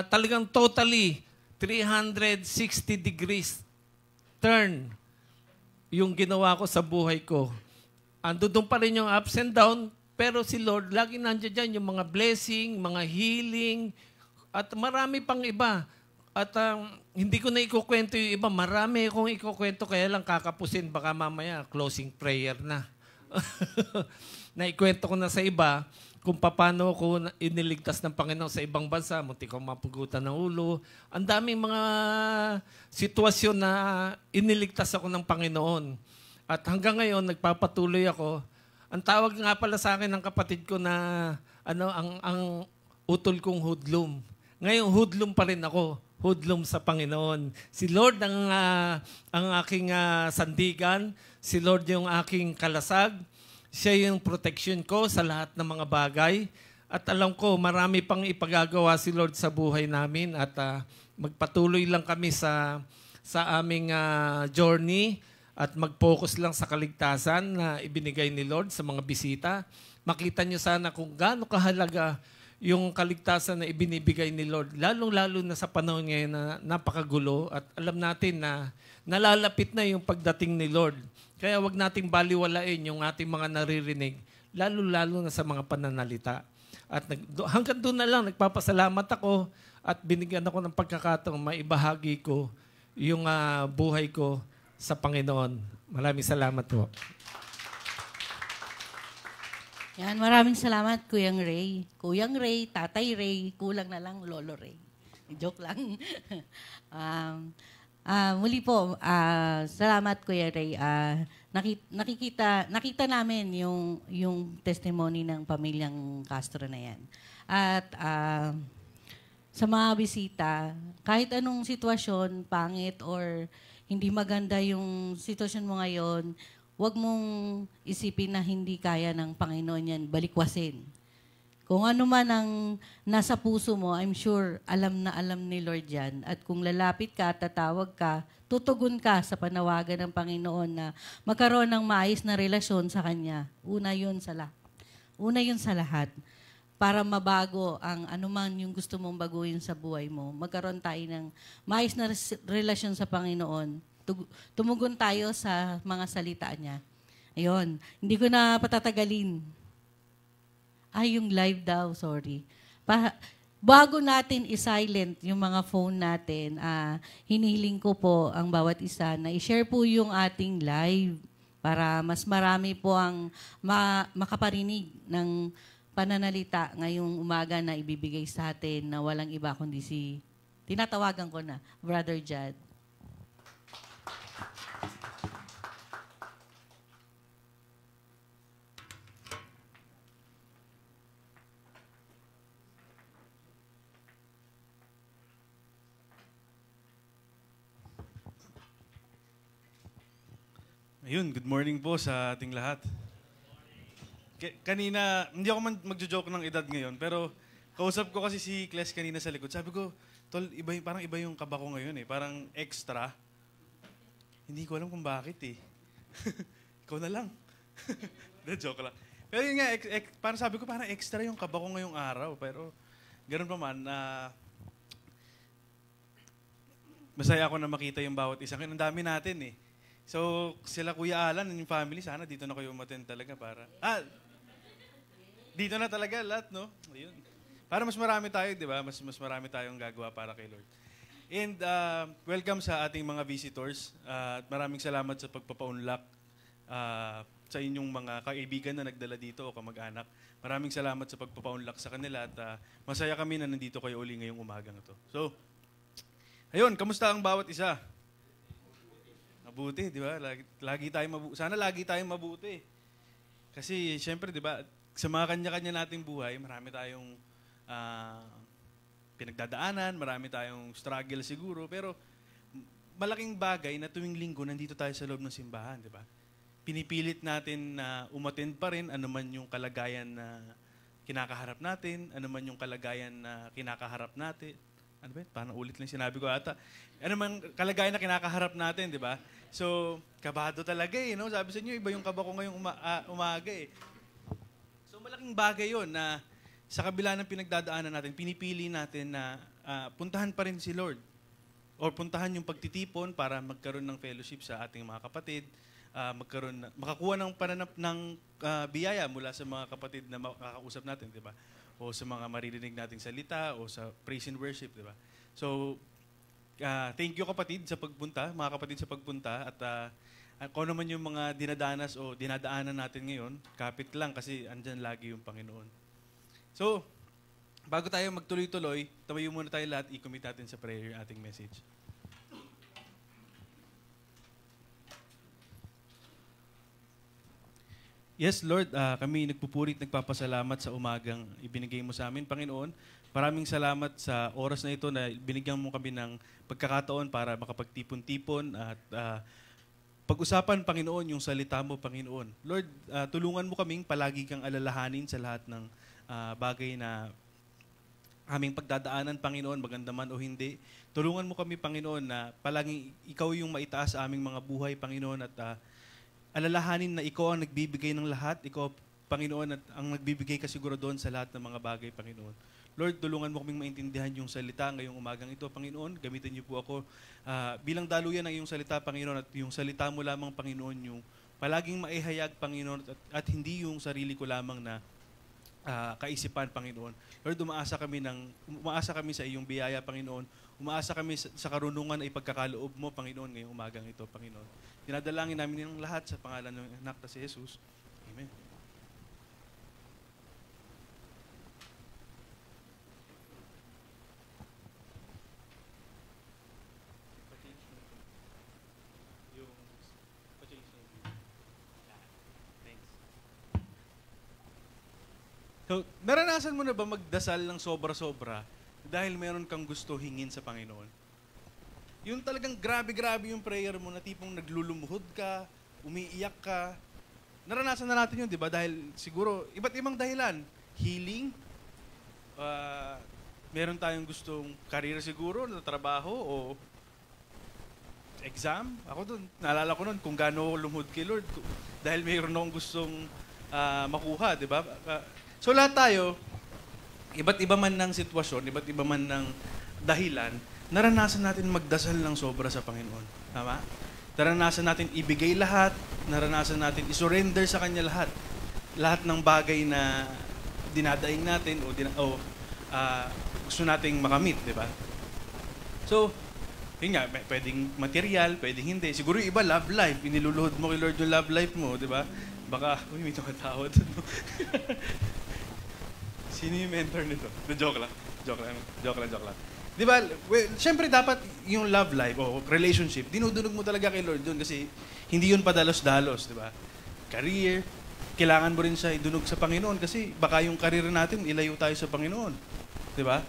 talagang totally 360 degrees turn yung ginawa ko sa buhay ko. Andun pa rin yung ups and down, pero si Lord, lagi nandiyan dyan yung mga blessing, mga healing, at marami pang iba. At hindi ko na ikukwento yung iba. Marami akong ikukwento, kaya lang kakapusin. Baka mamaya, closing prayer na. Naikwento ko na sa iba kung paano ako iniligtas ng Panginoon sa ibang bansa. Munti ko mapugutan ng ulo. Ang daming mga sitwasyon na iniligtas ako ng Panginoon. At hanggang ngayon, nagpapatuloy ako. Ang tawag nga pala sa akin ng kapatid ko na ang utol kong hoodlum. Ngayon, hoodlum pa rin ako. Hoodlum sa Panginoon. Si Lord ang aking sandigan. Si Lord yung aking kalasag. Siya yung protection ko sa lahat ng mga bagay. At alam ko, marami pang ipagagawa si Lord sa buhay namin. At magpatuloy lang kami sa aming journey. At mag-focus lang sa kaligtasan na ibinigay ni Lord sa mga bisita. Makita niyo sana kung gaano kahalaga yung kaligtasan na ibinibigay ni Lord. Lalong-lalo na sa panahon ngayon na napakagulo. At alam natin na nalalapit na yung pagdating ni Lord. Kaya wag nating baliwalain yung ating mga naririnig, lalo-lalo na sa mga pananalita. At hanggang doon na lang, nagpapasalamat ako at binigyan ako ng pagkakataong maibahagi ko yung buhay ko sa Panginoon. Maraming salamat po. Yan, maraming salamat, Kuyang Ray. Kuyang Ray, Tatay Ray, kulang na lang, Lolo Ray. Joke lang. Muli po, salamat Kuya Ray. Nakita namin yung testimony ng pamilyang Castro na yan. At sa mga bisita, kahit anong sitwasyon, pangit or hindi maganda yung sitwasyon mo ngayon, huwag mong isipin na hindi kaya ng Panginoon yan balikwasin. Kung ano man ang nasa puso mo, I'm sure alam na alam ni Lord yan. At kung lalapit ka, tatawag ka, tutugon ka sa panawagan ng Panginoon na magkaroon ng maayos na relasyon sa Kanya. Una yun sa lahat. Para mabago ang anuman yung gusto mong baguhin sa buhay mo, magkaroon tayo ng maayos na relasyon sa Panginoon. Tumugon tayo sa mga salita niya. Ayun, hindi ko na patatagalin. Yung live daw, sorry. Bago natin i-silent yung mga phone natin, hinihiling ko po ang bawat isa na i-share po yung ating live para mas marami po ang makaparinig ng pananalita ngayong umaga na ibibigay sa atin na walang iba kundi tinatawagan ko na, Brother Jad. Ayun, good morning po sa ating lahat. Kanina, hindi ako magjo-joke ng edad ngayon, pero kausap ko kasi si Kles kanina sa likod. Sabi ko, Tol, parang iba yung kaba ko ngayon eh. Parang extra. Hindi ko alam kung bakit eh. Ikaw na lang. Joke lang. Pero yun nga, parang sabi ko, parang extra yung kaba ko ngayong araw. Pero ganun pa man, masaya ako na makita yung bawat isa. Ang dami natin eh. So, sila Kuya Alan and yung family, sana dito na kayo umattend talaga para... dito na talaga lahat, no? Ayun. Para mas marami tayo, di ba? Mas marami tayong gagawa para kay Lord. And welcome sa ating mga visitors. At maraming salamat sa pagpapaunlak sa inyong mga kaibigan na nagdala dito o kamag-anak. Maraming salamat sa pagpapaunlak sa kanila at masaya kami na nandito kayo uli ngayong umagang ito. So, ayun, kamusta ang bawat isa? Mabuti, di ba? Lagi tayong mabuti. Sana lagi tayong mabuti. Kasi, syempre, di ba, sa mga kanya-kanya nating buhay, marami tayong pinagdadaanan, marami tayong struggle siguro, pero malaking bagay na tuwing linggo nandito tayo sa loob ng simbahan, di ba? Pinipilit natin na umattend pa rin anuman yung kalagayan na kinakaharap natin, anuman yung kalagayan na kinakaharap natin. Ano ba yun? Parang ulit lang sinabi ko ata. Ano man kalagayan na kinakaharap natin, di ba? So, kabado talaga eh, no? Sabi sa inyo, iba yung kaba ko ngayong umaga eh. So, malaking bagay yun na sa kabila ng pinagdadaanan natin, pinipili natin na puntahan pa rin si Lord. Or puntahan yung pagtitipon para magkaroon ng fellowship sa ating mga kapatid, makakuha ng pananap ng biyaya mula sa mga kapatid na makakausap natin, di ba? O sa mga maririnig nating salita o sa praise and worship, di ba? So, thank you kapatid sa pagpunta, mga kapatid sa pagpunta at kung naman yung mga dinadanas o dinadaanan natin ngayon, kapit lang kasi andyan lagi yung Panginoon. So, bago tayo magtuloy-tuloy, tawayo muna tayo lahat, i-commit natin sa prayer yung ating message. Yes, Lord, kami nagpupuri at nagpapasalamat sa umagang ibinigay mo sa amin, Panginoon. Maraming salamat sa oras na ito na binigyan mo kami ng pagkakataon para makapagtipon-tipon at pag-usapan, Panginoon, yung salita mo, Panginoon. Lord, tulungan mo kaming palagi kang alalahanin sa lahat ng bagay na aming pagdadaanan, Panginoon, maganda man o hindi. Tulungan mo kami, Panginoon, na palaging ikaw yung maitaas sa aming mga buhay, Panginoon, at alalahanin na ikaw ang nagbibigay ng lahat, ikaw, Panginoon, at ang nagbibigay ka siguro doon sa lahat ng mga bagay, Panginoon. Lord, tulungan mo kaming maintindihan yung salita ngayong umagang ito, Panginoon. Gamitin niyo po ako bilang daluyan ng iyong salita, Panginoon, at yung salita mo lamang, Panginoon, yung palaging maihayag, Panginoon, at hindi yung sarili ko lamang na kaisipan, Panginoon. Lord, umaasa kami sa iyong biyaya, Panginoon. Umaasa kami sa karunungan ay pagkakaloob mo, Panginoon, ngayong umagang ito, Panginoon. Dinadalangin namin ng lahat sa pangalan ng anak na si Jesus. Amen. So, naranasan mo na ba magdasal ng sobra-sobra dahil meron kang gusto hingin sa Panginoon? Yung talagang grabe-grabe yung prayer mo na tipong naglulumuhod ka, umiiyak ka. Naranasan na natin yun, di ba? Dahil siguro, iba't ibang dahilan. Healing, meron tayong gustong career siguro, na trabaho, o exam. Ako doon, naalala ko noon kung gaano ako lumuhod kay Lord. Dahil mayroon akong gustong makuha, di ba? So lahat tayo, iba't iba man ng sitwasyon, iba't iba man ng dahilan, naranasan natin magdasal ng sobra sa Panginoon. Tama? Naranasan natin ibigay lahat, naranasan natin isurrender sa Kanya lahat. Lahat ng bagay na dinadaing natin o gusto nating makamit, di ba? So, yun nga, pwedeng material, pwedeng hindi. Siguro yung iba, love life. Iniluluhod mo kay Lord yung love life mo, di ba? Baka, may tumatawad. Sino yung mentor nito? Joke lang. Di ba, syempre dapat yung love life o relationship, dinudunog mo talaga kay Lord doon kasi hindi yun padalos-dalos, di ba? Career, kailangan mo rin siya idunog sa Panginoon kasi baka yung career natin, ilayo tayo sa Panginoon. Di ba?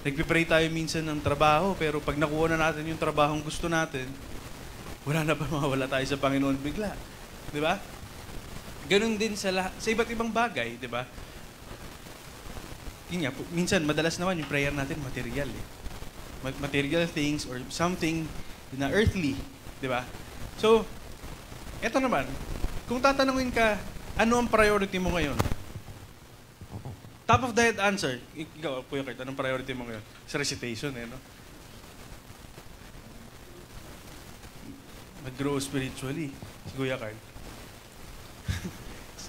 Nagpipray tayo minsan ng trabaho, pero pag nakuha na natin yung trabahong gusto natin, wala na pa mawala tayo sa Panginoon bigla. Di ba? Ganun din sa iba't ibang bagay, di ba? Yun nga, minsan, madalas naman yung prayer natin material eh. Material things or something na earthly, di ba? So, eto naman, kung tatanungin ka, ano ang priority mo ngayon? Top of the head answer, ikaw, Kuya Kurt, anong priority mo ngayon? Sa recitation, no? Mag-grow spiritually, si Kuya Kurt.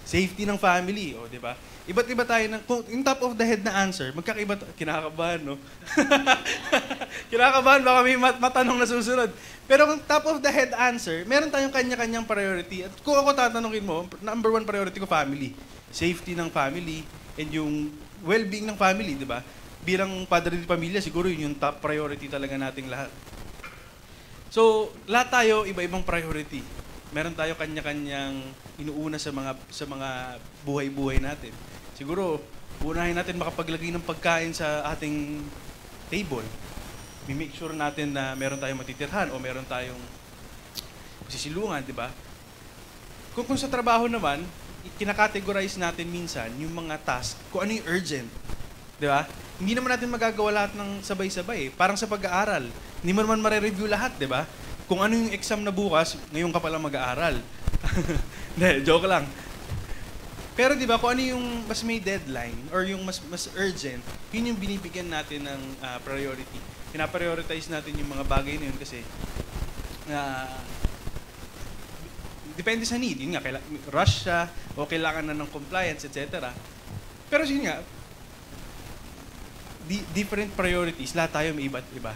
Safety ng family, di ba? Iba't iba tayo yung top of the head na answer, magkakaiba, kinakabahan, no? Kinakabahan, baka may matanong na susunod. Pero kung top of the head answer, meron tayong kanya-kanyang priority. At kung ako tatanungin mo, number one priority ko, family. Safety ng family, and yung well-being ng family, di ba? Bilang padre de pamilya, siguro yun yung top priority talaga nating lahat. So, lahat tayo, iba-ibang priority. Meron tayo kanya-kanyang inuuna sa mga buhay-buhay natin. Siguro, unahin natin makapaglagay ng pagkain sa ating table. Make sure natin na meron tayong matitirhan o meron tayong sisilungan, di ba? Kung sa trabaho naman, kinakategorize natin minsan yung mga task, kung ano yung urgent. Di ba? Hindi naman natin magagawa lahat ng sabay-sabay. Parang sa pag-aaral, hindi mo naman mare-review lahat, di ba? Kung ano yung exam na bukas, ngayon ka pala mag-aaral. Hindi, joke lang. Pero di ba, kung ano yung mas may deadline or yung mas urgent, yun yung binibigyan natin ng priority. Pinaprioritize natin yung mga bagay na yun kasi depende sa need. Yun nga, rush siya o kailangan na ng compliance, etc. Pero yun nga, different priorities, lahat tayo may iba't iba.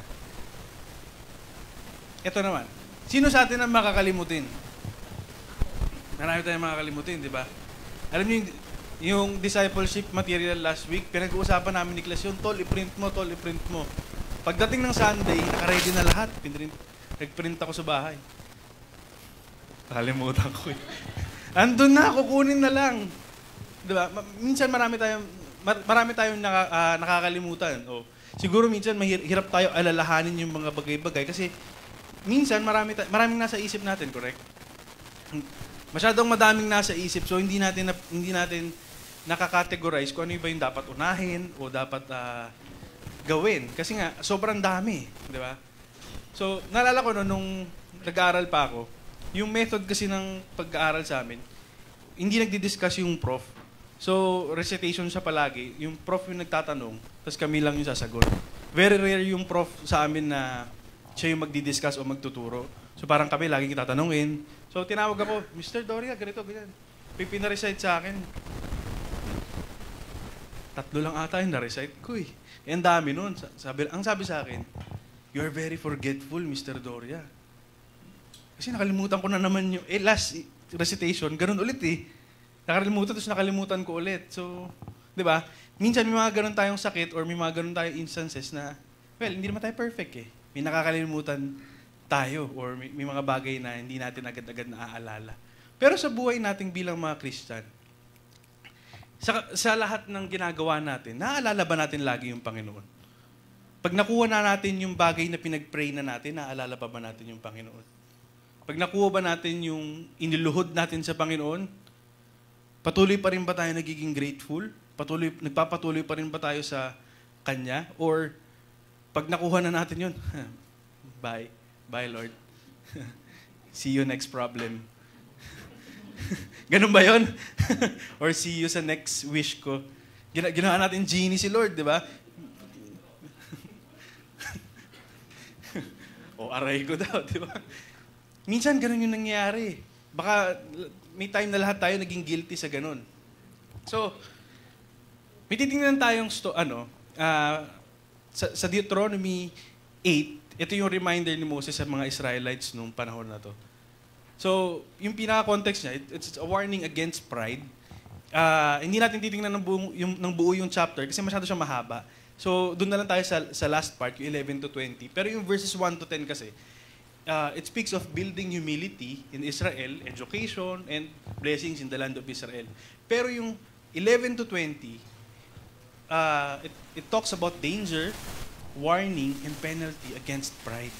Ito naman, sino sa atin ang makakalimutin? Marami tayong makakalimutin, di ba? Alam niyo yung discipleship material last week, pinag-uusapan namin ni Class yun, tol, i-print mo. Pagdating ng Sunday, naka-ready na lahat. Nag-print ako sa bahay. Kalimutan ko eh. Andun na, kukunin na lang. Diba? Minsan marami tayong nakakalimutan. O, siguro minsan mahirap tayo alalahanin yung mga bagay-bagay kasi minsan maraming nasa isip natin, correct? Masyadong madaming nasa isip, so hindi natin nakakategorize kung ano ba yung dapat unahin o dapat gawin. Kasi nga, sobrang dami. Di ba? So, naalala ko nung nag-aaral pa ako, yung method kasi ng pag-aaral sa amin, hindi nagdi-discuss yung prof. So, recitation siya palagi. Yung prof yung nagtatanong, tapos kami lang yung sasagot. Very rare yung prof sa amin na siya yung magdi-discuss o magtuturo. So, parang kami laging tatanungin. So, tinawag ako, Mr. Doria, ganito, ganyan. Pinarecite sa akin. 3 lang ata yung na-recite ko eh. Ang dami nun. Ang sabi sa akin, you are very forgetful, Mr. Doria. Kasi nakalimutan ko na naman yung, last recitation, ganun ulit eh. Nakalimutan ko ulit. So, di ba? Minsan may mga ganun tayong sakit or may mga ganun tayong instances na, well, hindi naman tayo perfect eh. May nakakalimutan tayo or may mga bagay na hindi natin agad-agad naaalala. Pero sa buhay nating bilang mga Christian, Sa lahat ng ginagawa natin, naaalala ba natin lagi yung Panginoon? Pag nakuha na natin yung bagay na pinag-pray na natin, naaalala pa ba natin yung Panginoon? Pag nakuha ba natin yung iniluhod natin sa Panginoon, patuloy pa rin ba tayo nagiging grateful? Nagpapatuloy pa rin ba tayo sa Kanya? Or pag nakuha na natin yun, bye. Bye, Lord. See you next problem. Ganun ba yun? Or see you sa next wish ko. Ginawa natin genie si Lord, di ba? O aray ko daw, di ba? Minsan ganun yung nangyayari. Baka may time na lahat tayo naging guilty sa ganun. So, may titingnan tayong sa Deuteronomy 8, ito yung reminder ni Moses sa mga Israelites nung panahon na to. So, yung pinaka-context niya, it's a warning against pride. Hindi natin titingnan ng buo yung chapter kasi masyado siya mahaba. So, doon na lang tayo sa last part, yung 11 to 20. Pero yung verses 1 to 10 kasi, it speaks of building humility in Israel, education, and blessings in the land of Israel. Pero yung 11 to 20, it talks about danger, warning, and penalty against pride.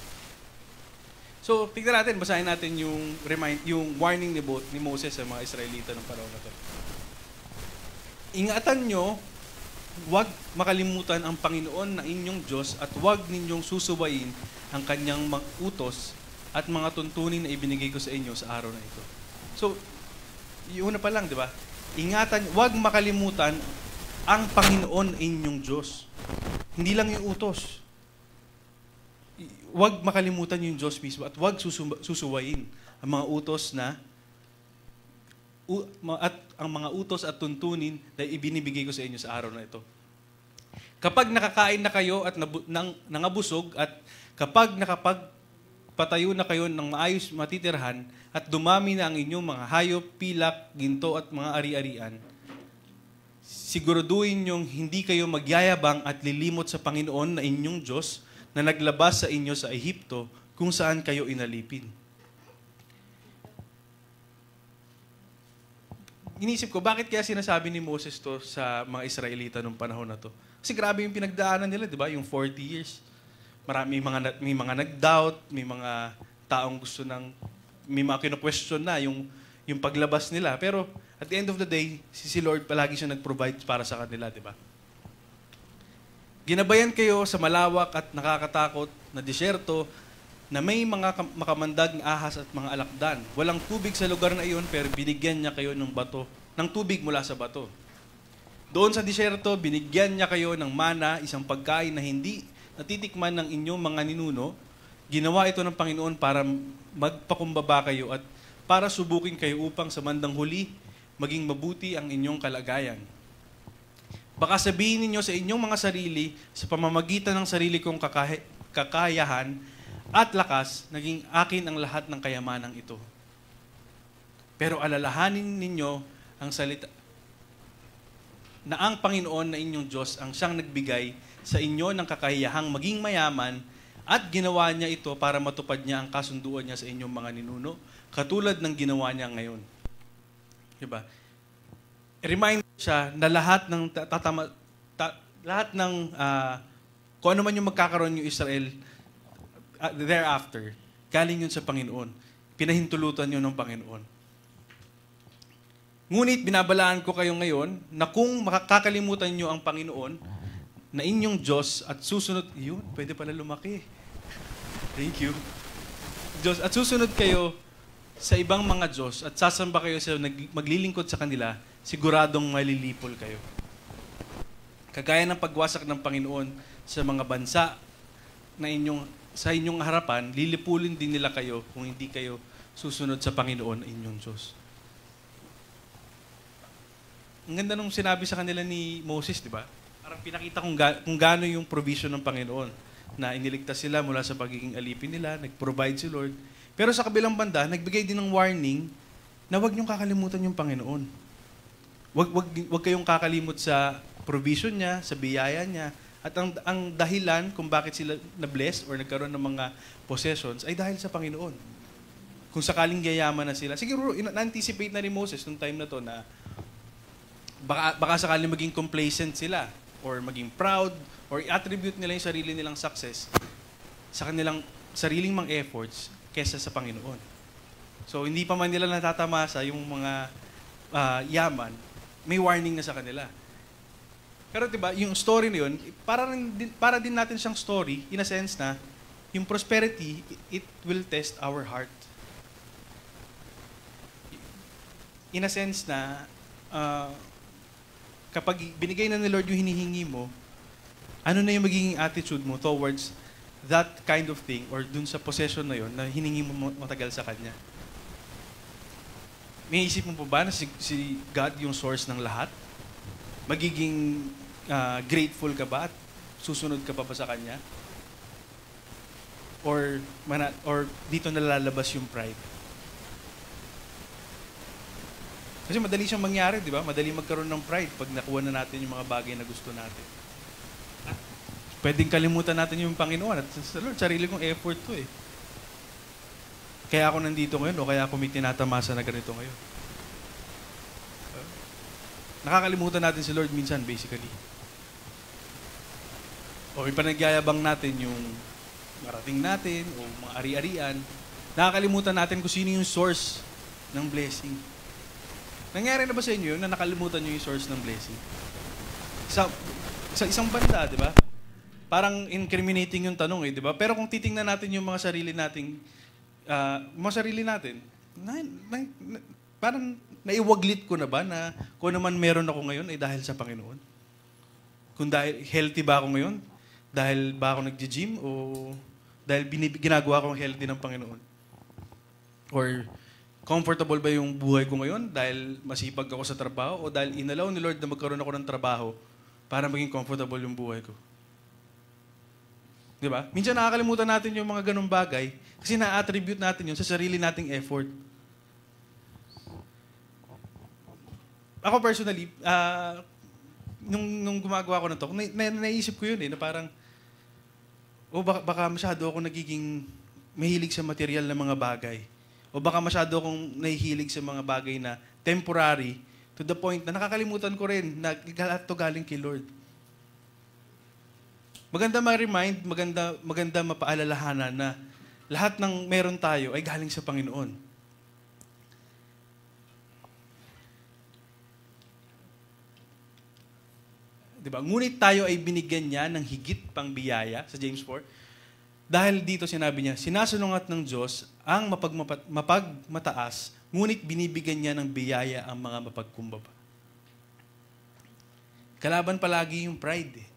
So, tignan natin, basahin natin yung warning ni Moses sa mga Israelita ng panahon na to. Ingatan nyo, huwag makalimutan ang Panginoon na inyong Diyos at huwag ninyong susubayin ang kanyang utos at mga tuntunin na ibinigay ko sa inyo sa araw na ito. So, yung una pa lang, di ba? Ingatan, huwag makalimutan ang Panginoon inyong Diyos. Hindi lang yung utos. Huwag makalimutan yung Diyos mismo at huwag susuwayin ang mga utos ang mga utos at tuntunin na ibinibigay ko sa inyo sa araw na ito. Kapag nakakain na kayo at nangabusog at kapag nakapagpatayo na kayo ng maayos matitirhan at dumami na ang inyong mga hayop, pilak, ginto at mga ari-arian, siguraduhin niyong hindi kayo magyayabang at lilimot sa Panginoon na inyong Diyos na naglabas sa inyo sa Ehipto kung saan kayo inalipin. Inisip ko, bakit kaya sinasabi ni Moses to sa mga Israelita nung panahon na to? Kasi grabe yung pinagdaanan nila, di ba? Yung 40 years. May mga nag-doubt, may mga taong may mga kino-question na yung paglabas nila. Pero at the end of the day, si Lord palagi siya nag-provide para sa kanila, di ba? Ginabayan kayo sa malawak at nakakatakot na disyerto na may mga makamandag na ahas at mga alakdan. Walang tubig sa lugar na iyon, pero binigyan niya kayo ng tubig mula sa bato. Doon sa disyerto, binigyan niya kayo ng mana, isang pagkain na hindi natitikman ng inyong mga ninuno. Ginawa ito ng Panginoon para magpakumbaba kayo at para subukin kayo upang sa bandang huli, maging mabuti ang inyong kalagayan. Baka sabihin ninyo sa inyong mga sarili, sa pamamagitan ng sarili kong kakayahan at lakas, naging akin ang lahat ng kayamanang ito. Pero alalahanin ninyo ang salita na ang Panginoon na inyong Diyos ang siyang nagbigay sa inyo ng kakayahang maging mayaman at ginawa niya ito para matupad niya ang kasunduan niya sa inyong mga ninuno, katulad ng ginawa niya ngayon. Diba? Remind siya na lahat ng kung ano man yung magkakaroon yung Israel thereafter, galing yun sa Panginoon. Pinahintulutan yun ng Panginoon. Ngunit binabalaan ko kayo ngayon na kung makakalimutan nyo ang Panginoon na inyong Diyos at susunod, yun, pwede pala lumaki. Thank you. Diyos, at susunod kayo sa ibang mga Diyos at sasamba kayo sa maglilingkod sa kanila, siguradong malilipol kayo. Kagaya ng pagwasak ng Panginoon sa mga bansa na sa inyong harapan, lilipulin din nila kayo kung hindi kayo susunod sa Panginoon inyong Diyos. Ang ganda nung sinabi sa kanila ni Moses, di ba? Parang pinakita kung gaano yung provision ng Panginoon na iniligtas sila mula sa pagiging alipin nila, nag-provide si Lord. Pero sa kabilang banda, nagbigay din ng warning na huwag niyong kakalimutan yung Panginoon. Huwag kayong kakalimot sa provision niya, sa biyaya niya. At ang dahilan kung bakit sila na-bless or nagkaroon ng mga possessions ay dahil sa Panginoon. Kung sakaling yayaman na sila. Siguro, na-anticipate na ni Moses nung time na to na baka sakali maging complacent sila or maging proud or i-attribute nila yung sarili nilang success sa kanilang sariling mga efforts kesa sa Panginoon. So, hindi pa man nila natatamasa yung mga yaman, may warning na sa kanila. Pero diba, yung story na yun, para din natin siyang story, in a sense na, yung prosperity, it will test our heart. In a sense na, kapag binigay na ni Lord yung hinihingi mo, ano na yung magiging attitude mo towards that kind of thing or dun sa possession na yun na hiningi mo matagal sa Kanya? May isip mo po ba na si God yung source ng lahat? Magiging grateful ka ba at susunod ka pa ba sa Kanya? Or dito nalalabas yung pride? Kasi madali siyang mangyari, di ba? Madali magkaroon ng pride pag nakuha na natin yung mga bagay na gusto natin. Pwedeng kalimutan natin yung Panginoon at sa Lord, sarili kong effort to eh. Kaya ako nandito ngayon o kaya ako may tinatamasa na ganito ngayon. Nakakalimutan natin si Lord minsan, basically. O ipanagyayabang natin yung marating natin o mga ari-arian. Nakakalimutan natin kung sino yung source ng blessing. Nangyari na ba sa inyo yun na nakalimutan nyo yung source ng blessing? Sa isang banda, di ba? Parang incriminating yung tanong eh, di ba? Pero kung titingnan natin yung mga sarili nating parang naiwaglit ko na ba na kung naman meron ako ngayon ay dahil sa Panginoon? Kung dahil healthy ba ako ngayon? Dahil ba ako nag-gym? O dahil ginagawa kong healthy ng Panginoon? Or comfortable ba yung buhay ko ngayon dahil masipag ako sa trabaho? O dahil inalaw ni Lord na magkaroon ako ng trabaho para maging comfortable yung buhay ko? Di ba? Minsan nakakalimutan natin yung mga ganung bagay kasi na-attribute natin yun sa sarili nating effort. Ako personally, nung gumagawa ko na to, naisip ko yun eh, na parang, baka masyado ako nagiging mahilig sa material na mga bagay. O baka masyado akong nahihilig sa mga bagay na temporary to the point na nakakalimutan ko rin na lahat to galing kay Lord. Maganda ma-remind, maganda mapaalalahanan na lahat ng meron tayo ay galing sa Panginoon. Diba? Ngunit tayo ay binigyan niya ng higit pang biyaya sa James 4. Dahil dito sinabi niya, sinasalungat ng Diyos ang mapagmataas, ngunit binibigyan niya ng biyaya ang mga mapagkumbaba. Kalaban palagi yung pride eh.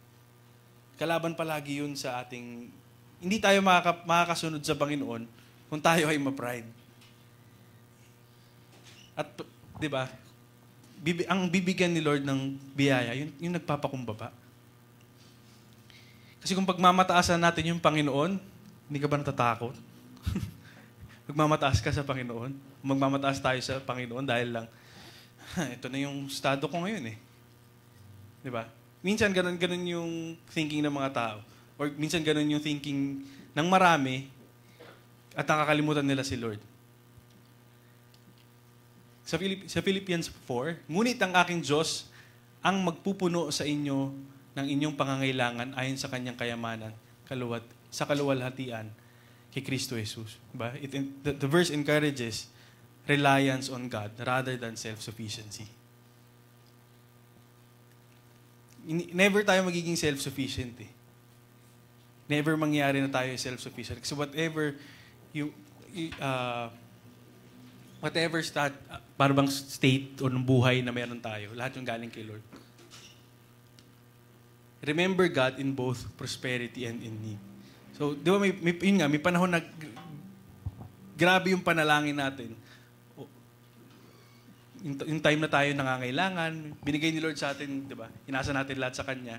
Kalaban palagi yun sa ating... Hindi tayo makakasunod sa Panginoon kung tayo ay ma-pride. At, di ba, ang bibigyan ni Lord ng biyaya, yung nagpapakumbaba. Kasi kung pagmamataasan natin yung Panginoon, hindi ka ba natatakot? Magmamataas ka sa Panginoon. Magmamataas tayo sa Panginoon dahil lang, ito na yung estado ko ngayon eh. Di ba? Minsan ganun yung thinking ng mga tao. Or minsan ganun yung thinking ng marami at nakakalimutan nila si Lord. Sa Philippians 4, ngunit ang aking Diyos ang magpupuno sa inyo ng inyong pangangailangan ayon sa kanyang kayamanan, sa kaluwalhatian kay Kristo Jesus. Diba? The verse encourages reliance on God rather than self-sufficiency. Never tayo magiging self-sufficient eh. Never mangyari na tayo self-sufficient. Kasi whatever parang state o ng buhay na meron tayo, lahat yung galing kay Lord. Remember God in both prosperity and in need. So, di ba may panahon na grabe yung panalangin natin. Yung time na tayo nangangailangan, binigay ni Lord sa atin, di ba? Inasa natin lahat sa Kanya.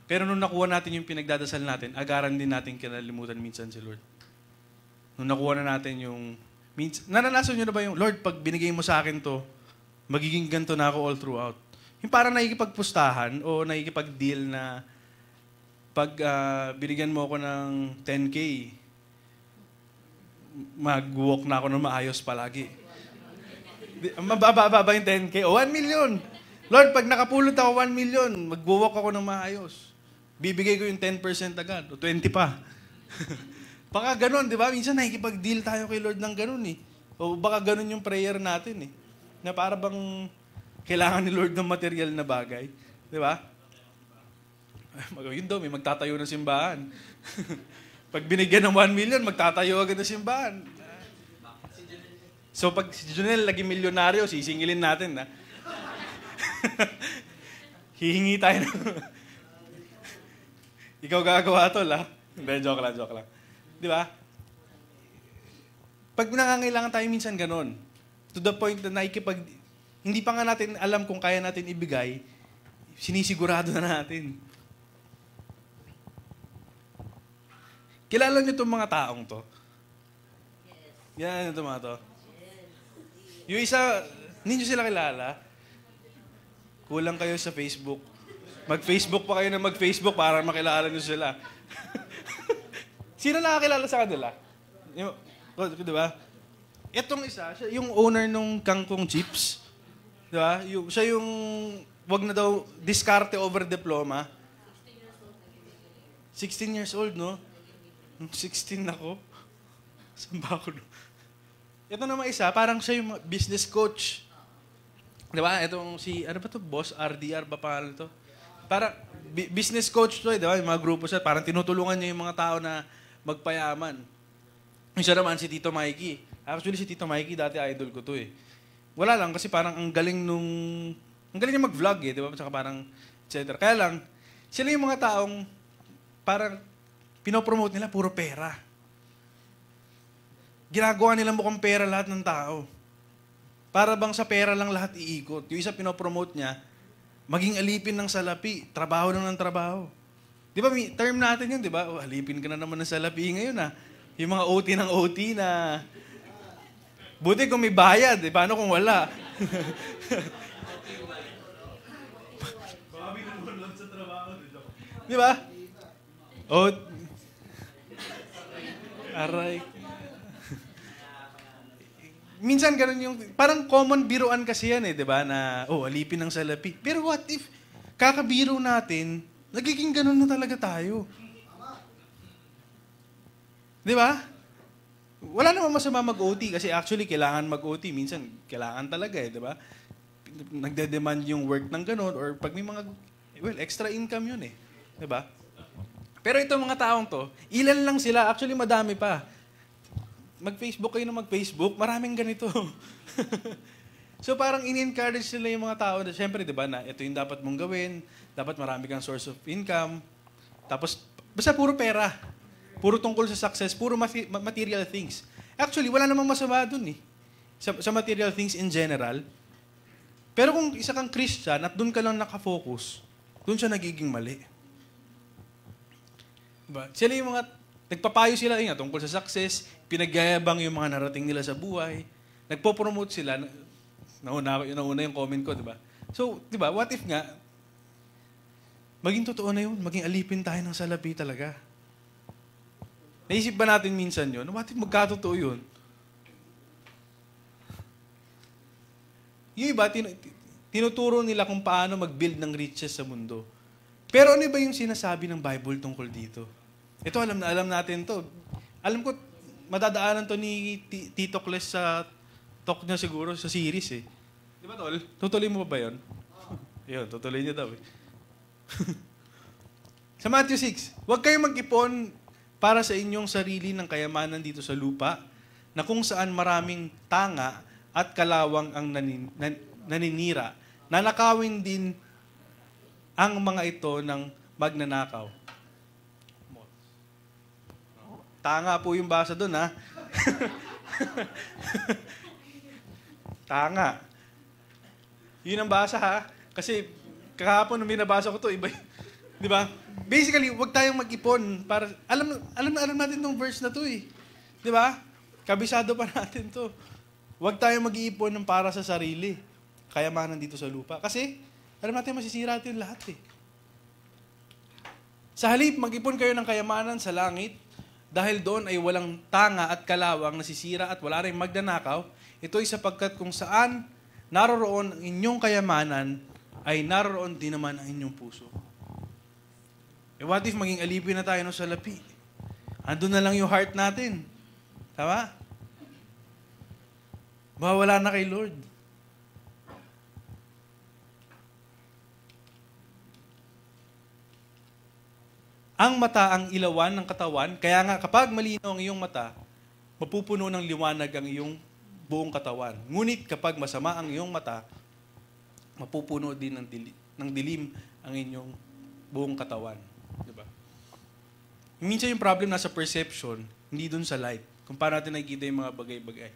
Pero nung nakuha natin yung pinagdadasal natin, agaran din natin kinalimutan minsan si Lord. Nung nakuha na natin yung... naranasan nyo na ba yung, Lord, pag binigay mo sa akin to, magiging ganito na ako all throughout. Yung parang nakikipagpustahan o nakikipag-deal na pag binigyan mo ako ng 10K, mag-walk na ako ng maayos palagi. Mababa yung 10K o 1 million. Lord, pag nakapulot ako 1 million, magbuwalk ako ng maayos. Bibigay ko yung 10% agad, o 20 pa. Baka ganun, di ba? Minsan nakikipag-deal tayo kay Lord ng ganun eh. O baka ganun yung prayer natin eh. Na para bang kailangan ni Lord ng material na bagay. Di ba? Yun daw, may magtatayo ng simbahan. Pag binigyan ng 1 million, magtatayo agad ng simbahan. So pag si Junel lagi milyonaryo, sisingilin natin. Hihingi tayo ng... Ikaw gagawa to, la? Hindi, joke lang. Di ba? Pag nangangailangan tayo minsan ganun, to the point na hindi pa nga natin alam kung kaya natin ibigay, sinisigurado na natin. Kilala niyo itong mga taong to? Yan, itong mga to. Yung isa, hindi niyo sila kilala. Kulang kayo sa Facebook. Mag-Facebook pa kayo na mag-Facebook para makilala niyo sila. Sino nakakilala sa kanila? Di ba? Itong isa, siya yung owner nung Kangkong Chips. Di ba? Siya yung, wag na daw, diskarte over diploma. 16 years old, no? 16 ako. Saan ba ako? Ito naman isa, parang siya yung business coach. Di ba? Itong si, ano ba to? Boss RDR ba pangalan to? Parang business coach to, di ba? Yung mga grupo siya, parang tinutulungan niya yung mga tao na magpayaman. Isa naman si Tito Mikey. Actually, si Tito Mikey, dati idol ko to eh. Wala lang, kasi parang ang galing niya mag-vlog eh, di ba? Saka parang, etc. Kaya lang, sila yung mga taong parang pinopromote nila puro pera. Ginagawa nila mukhang pera lahat ng tao. Para bang sa pera lang lahat iikot. Yung isa pinopromote niya, maging alipin ng salapi, trabaho lang ng trabaho. Di ba, term natin yun, di ba? Oh, alipin ka na naman ng salapi ngayon ah. Yung mga OT ng OT na... Buti kung may bayad, eh. Paano kung wala? Di ba? O... Aray. Minsan ganun yung... Parang common biruan kasi yan eh, di ba? Na, alipin ng salapi. Pero what if kakabiro natin, nagiging ganun na talaga tayo? Di ba? Wala naman masama mag-OT kasi actually kailangan mag-OT. Minsan, kailangan talaga eh, di ba? Nagde-demand yung work ng ganun or pag may mga, extra income yun eh. Di ba? Pero itong mga taong to, ilan lang sila. Actually, madami pa. Mag-Facebook kayo na mag-Facebook, maraming ganito. So parang in-encourage nila yung mga tao na syempre, di ba, na ito yung dapat mong gawin, dapat marami kang source of income. Tapos, basta puro pera. Puro tungkol sa success, puro material things. Actually, wala namang masama dun eh. Sa material things in general. Pero kung isa kang Christian at dun ka lang nakafocus, dun siya nagiging mali. Diba? Sila yung mga, nagpapayo sila tungkol sa success, pinagyayabang yung mga narating nila sa buhay, nagpo-promote sila, nauna yung comment ko, diba? So, diba, what if nga, maging totoo na yun, maging alipin tayo ng salapi talaga. Naisip ba natin minsan yun? What if magkatotoo yun? Yung iba, tinuturo nila kung paano mag-build ng riches sa mundo. Pero ano ba yung sinasabi ng Bible tungkol dito? Ito, alam natin to. Alam ko, madadaanan to ni Tito Kles sa talk niya siguro, sa series eh. Di ba, Tol? Tutuloy mo pa ba yun? Yun, tutuloy niya daw eh. Sa Matthew 6, huwag kayong mag-ipon para sa inyong sarili ng kayamanan dito sa lupa, na kung saan maraming tanga at kalawang ang naninira. Nanakawin din ang mga ito ng magnanakaw. Tanga po yung basa doon, ha? Tanga. Yun ang basa, ha? Kasi kahapon nung binabasa ko to, iba. Di ba? Basically, huwag tayong mag-ipon para alam natin tong verse na to eh. Di ba? Kabisado pa natin to. Huwag tayong mag-iipon ng para sa sarili. Kayamanan dito sa lupa. Kasi alam natin masisira natin lahat eh. Sa halip, mag-ipon kayo ng kayamanan sa langit dahil doon ay walang tanga at kalawang nasisira at wala rin magnanakaw. Ito ay sapagkat kung saan naroroon ang inyong kayamanan, ay naroon din naman ang inyong puso. What if maging alipin na tayo ng salapi? Andun na lang yung heart natin. Tama? Mawawala na kay Lord. Ang mata ang ilawan ng katawan, kaya nga kapag malinaw ang iyong mata, mapupuno ng liwanag ang iyong buong katawan. Ngunit kapag masama ang iyong mata, mapupuno din ng dilim ang inyong buong katawan. Diba? Minsan yung problem nasa perception, hindi dun sa light. Kung paano natin nakikita yung mga bagay-bagay.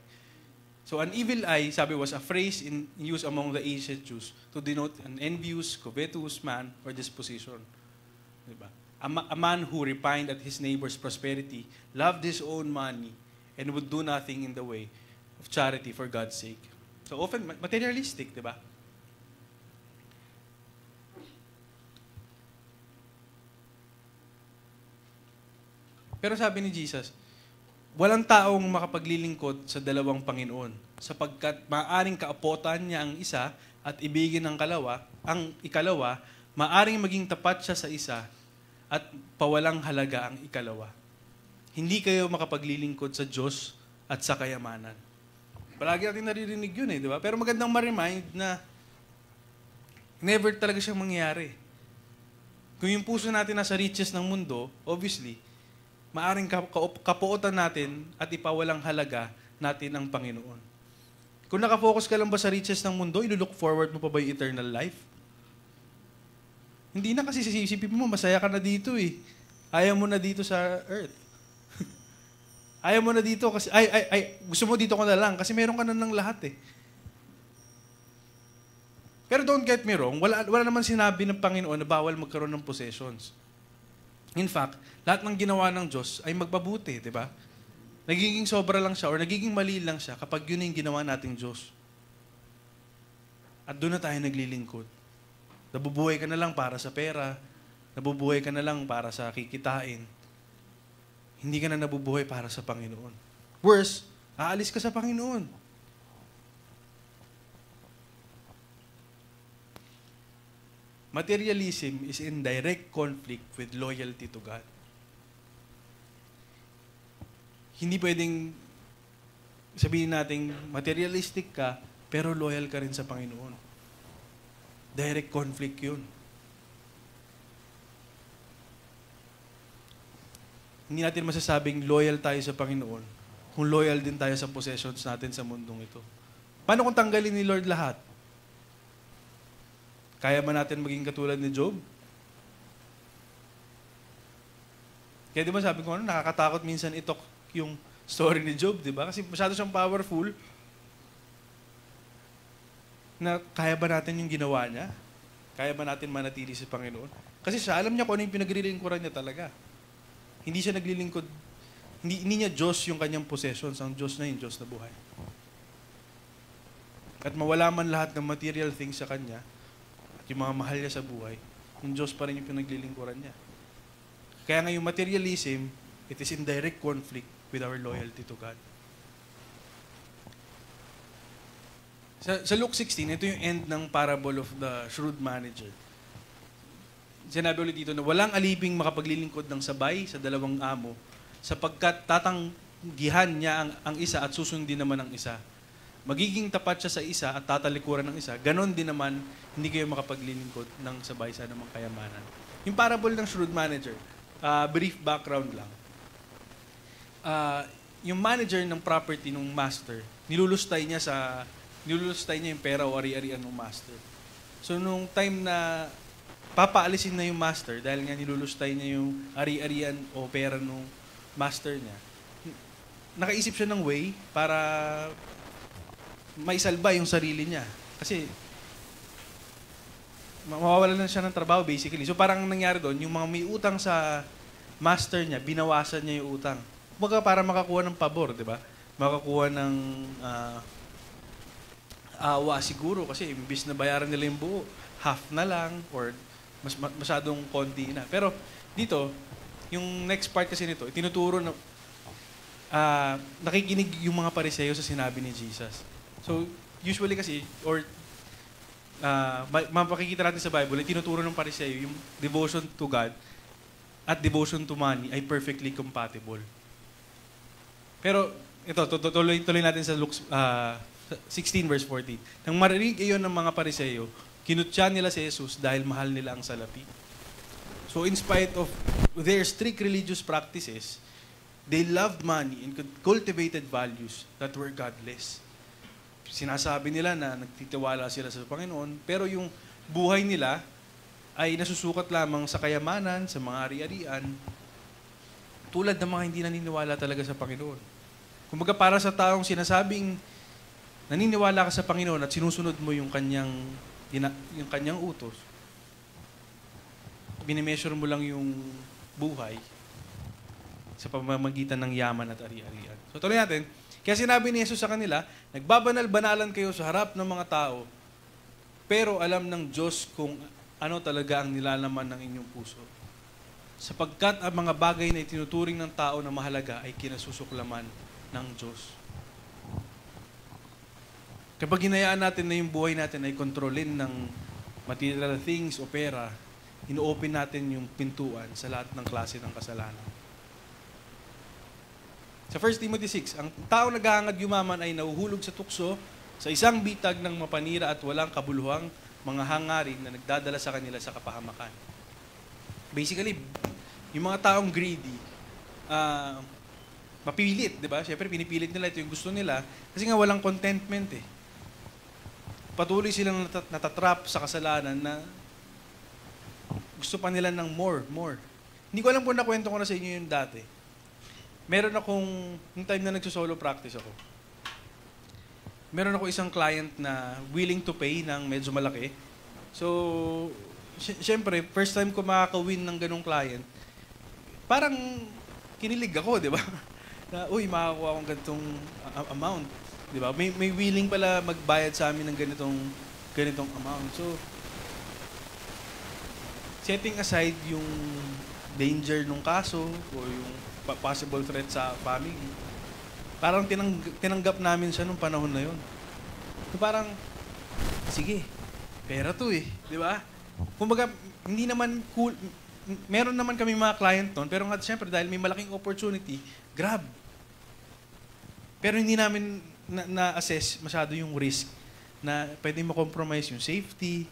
So an evil eye, sabi, was a phrase in use among the ancient Jews to denote an envious, covetous man or disposition. Diba? A man who repined at his neighbor's prosperity, loved his own money, and would do nothing in the way of charity for God's sake. So often, materialistic, di ba? Pero sabi ni Jesus, walang taong makapaglilingkod sa dalawang Panginoon, sapagkat maaaring kaapotan niya ang isa at ibigin ang ikalawa, maaaring maging tapat siya sa isa at pawalang halaga ang ikalawa. Hindi kayo makapaglilingkod sa Diyos at sa kayamanan. Palagi natin naririnig yun di ba? Pero magandang ma-remind na never talaga siyang mangyayari. Kung yung puso natin nasa riches ng mundo, obviously, maaring kapuotan natin at ipawalang halaga natin ang Panginoon. Kung nakafocus ka lang ba sa riches ng mundo, ilulook forward mo pa ba yung eternal life? Hindi na kasi sisipin mo, masaya ka na dito Ayaw mo na dito sa earth. Ayaw mo na dito kasi, gusto mo dito ka na lang kasi meron ka na ng lahat Pero don't get me wrong, wala naman sinabi ng Panginoon na bawal magkaroon ng possessions. In fact, lahat ng ginawa ng Diyos ay magpabuti, di ba? Nagiging sobra lang siya or nagiging mali lang siya kapag yun yung ginawa nating Diyos. At doon na tayo naglilingkod. Nabubuhay ka na lang para sa pera. Nabubuhay ka na lang para sa kikitain. Hindi ka na nabubuhay para sa Panginoon. Worse, aalis ka sa Panginoon. Materialism is in direct conflict with loyalty to God. Hindi pwedeng sabihin natin materialistic ka, pero loyal ka rin sa Panginoon. Direct conflict yun. Hindi natin masasabing loyal tayo sa Panginoon kung loyal din tayo sa possessions natin sa mundong ito. Paano kung tanggalin ni Lord lahat? Kaya ba natin maging katulad ni Job? Kaya di ba sabi ko, nakakatakot minsan itok yung story ni Job, di ba? Kasi masyado siyang powerful na kaya ba natin yung ginawa niya? Kaya ba natin manatili sa Panginoon? Kasi siya, alam niya kung ano yung pinaglilingkuran niya talaga. Hindi siya naglilingkod, hindi niya Diyos yung kanyang possessions, ang Diyos na yung Diyos na buhay. At mawala man lahat ng material things sa kanya, at yung mga mahal niya sa buhay, yung Diyos pa rin yung pinaglilingkuran niya. Kaya nga yung materialism, it is in direct conflict with our loyalty to God. Sa Luke 16, ito yung end ng parable of the shrewd manager. Sinabi ulit dito na walang aliping makapaglilingkod ng sabay sa dalawang amo sapagkat tatanggihan niya ang isa at susundin naman ang isa. Magiging tapat siya sa isa at tatalikuran ng isa. Ganon din naman, hindi kayo makapaglilingkod ng sabay sa anumang kayamanan. Yung parable ng shrewd manager, brief background lang. Yung manager ng property ng master, nilulustay niya yung pera o ari-arian ng master. So, nung time na papaalisin na yung master, dahil nga nilulustay niya yung ari-arian o pera ng master niya, nakaisip siya ng way para maisalba yung sarili niya. Kasi, mawawalan na siya ng trabaho basically. So, parang nangyari doon, yung mga may utang sa master niya, binawasan niya yung utang. Kumbaga, para makakuha ng pabor, di ba? Makakuha ng awa siguro kasi imbis na bayaran nila yung buo, half na lang or masyadong konti na. Pero dito, yung next part kasi nito, tinuturo na nakikinig yung mga Pariseo sa sinabi ni Jesus. So, usually kasi, or mapakikita natin sa Bible, ay tinuturo ng Pariseo, yung devotion to God at devotion to money ay perfectly compatible. Pero, ito, tuloy natin sa Luke 16 verse 14. Nang marinig iyon ng mga Pariseo, kinutya nila si Jesus dahil mahal nila ang salapi. So, in spite of their strict religious practices, they loved money and cultivated values that were godless. Sinasabi nila na nagtitiwala sila sa Panginoon, pero yung buhay nila ay nasusukat lamang sa kayamanan, sa mga ari-arian, tulad ng mga hindi naniniwala talaga sa Panginoon. Kumbaga para sa taong sinasabing naniniwala ka sa Panginoon at sinusunod mo yung kanyang utos, binimeasure mo lang yung buhay sa pamamagitan ng yaman at ari-arian. So tuloy natin. Kaya sinabi ni Jesus sa kanila, nagbabanal-banalan kayo sa harap ng mga tao, pero alam ng Diyos kung ano talaga ang nilalaman ng inyong puso. Sapagkat ang mga bagay na itinuturing ng tao na mahalaga ay kinasusuklaman ng Diyos. Kapag hinayaan natin na yung buhay natin ay kontrolin ng material things o pera, ino-open natin yung pintuan sa lahat ng klase ng kasalanan. Sa 1 Timothy 6, ang tao naghahangad yumaman ay nahuhulog sa tukso sa isang bitag ng mapanira at walang kabuluhang mga hangarin na nagdadala sa kanila sa kapahamakan. Basically, yung mga taong greedy, mapilit, di ba? Siyempre, pinipilit nila ito yung gusto nila kasi nga walang contentment eh. Patuloy silang natatrap sa kasalanan na gusto pa nila ng more. Hindi ko alam kung nakwento ko na sa inyo yung dati. Meron akong, yung time na nagsusolo practice ako, meron ako isang client na willing to pay ng medyo malaki. So, siyempre, first time ko makaka-win ng ganong client, parang kinilig ako, di ba? Na, uy, makakuha akong ganitong amount. Di ba? May willing pala magbayad sa amin ng ganitong amount. So, setting aside yung danger nung kaso o yung possible threat sa family, parang tinanggap namin siya nung panahon na yun. So parang, sige, pera to eh, di ba? Kumbaga, hindi naman cool, meron naman kami mga client nun, pero nga siyempre dahil may malaking opportunity, grab. Pero hindi namin na-assess masyado yung risk na pwede ma-compromise yung safety,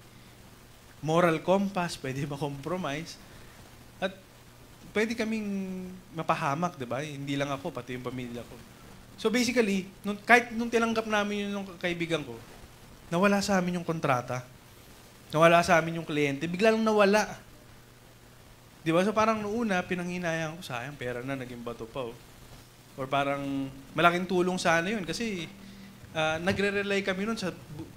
moral compass, pwede ma-compromise, at pwede kaming mapahamak, di ba? Hindi lang ako, pati yung pamilya ko. So basically, kahit nung tinanggap namin yung kaibigan ko, nawala sa amin yung kontrata, nawala sa amin yung kliyente, bigla lang nawala. Di ba? So parang noong una, pinanghinayang ko, sayang, pera na, naging bato pa. Oh. Or parang malaking tulong sana yun kasi nagre-rely kami nun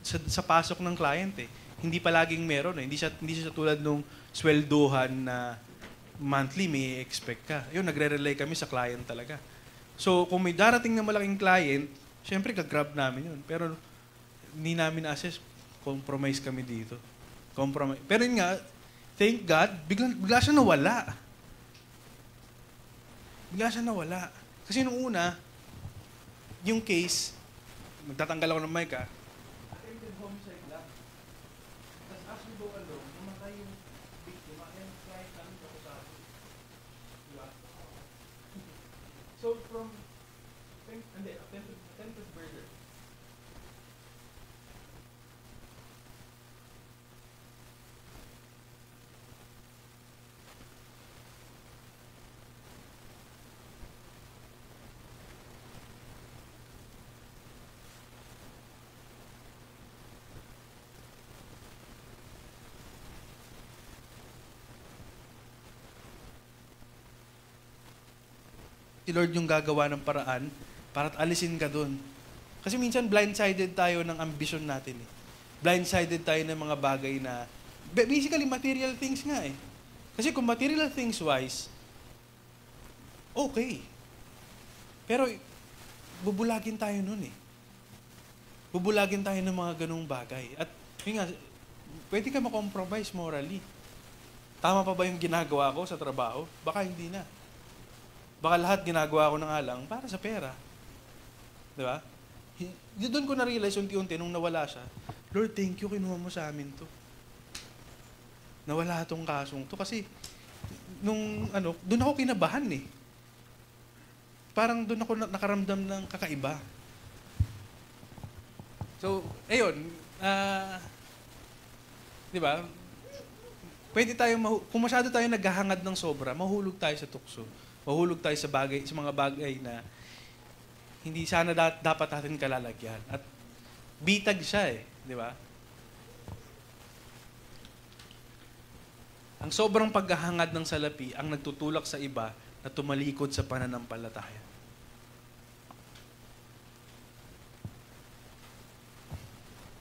sa pasok ng client eh. Hindi palaging meron eh. Hindi siya tulad nung sweldohan na monthly may expect ka. Yun, nagre-rely kami sa client talaga. So, kung may darating na malaking client, syempre, gagrab namin yun. Pero, hindi namin assess, compromise kami dito. Compromise. Pero yun nga, thank God, bigla siya nawala. Bigla siya nawala. Kasi nung una, yung case, magtatanggal ako ng mic attempted homicide lang. Tapos as we go along, namatay yung victim, and client namin kakusado. Diba? So from, attempted murder. Si Lord yung gagawa ng paraan para alisin ka doon. Kasi minsan blindsided tayo ng ambition natin eh. Blindsided tayo ng mga bagay na, basically material things nga eh. Kasi kung material things wise, okay. Pero bubulagin tayo nun eh. Bubulagin tayo ng mga ganung bagay. At yun nga, pwede ka makompromise morally. Tama pa ba yung ginagawa ko sa trabaho? Baka hindi na. Baka lahat ginagawa ko na nga lang para sa pera. Di ba? Doon ko na-realize unti-unti nung nawala siya, Lord, thank you, kinuha mo sa amin to. Nawala tong kasong to. Kasi, doon ako kinabahan eh. Parang doon ako nakaramdam ng kakaiba. So, ayun, di ba? Pwede tayo, kung masyado tayo naghahangad ng sobra, mahulog tayo sa tukso. Mahulog tayo sa mga bagay na hindi sana dapat natin kalalagyan. At bitag siya eh, di ba? Ang sobrang paghahangad ng salapi ang nagtutulak sa iba na tumalikod sa pananampalataya.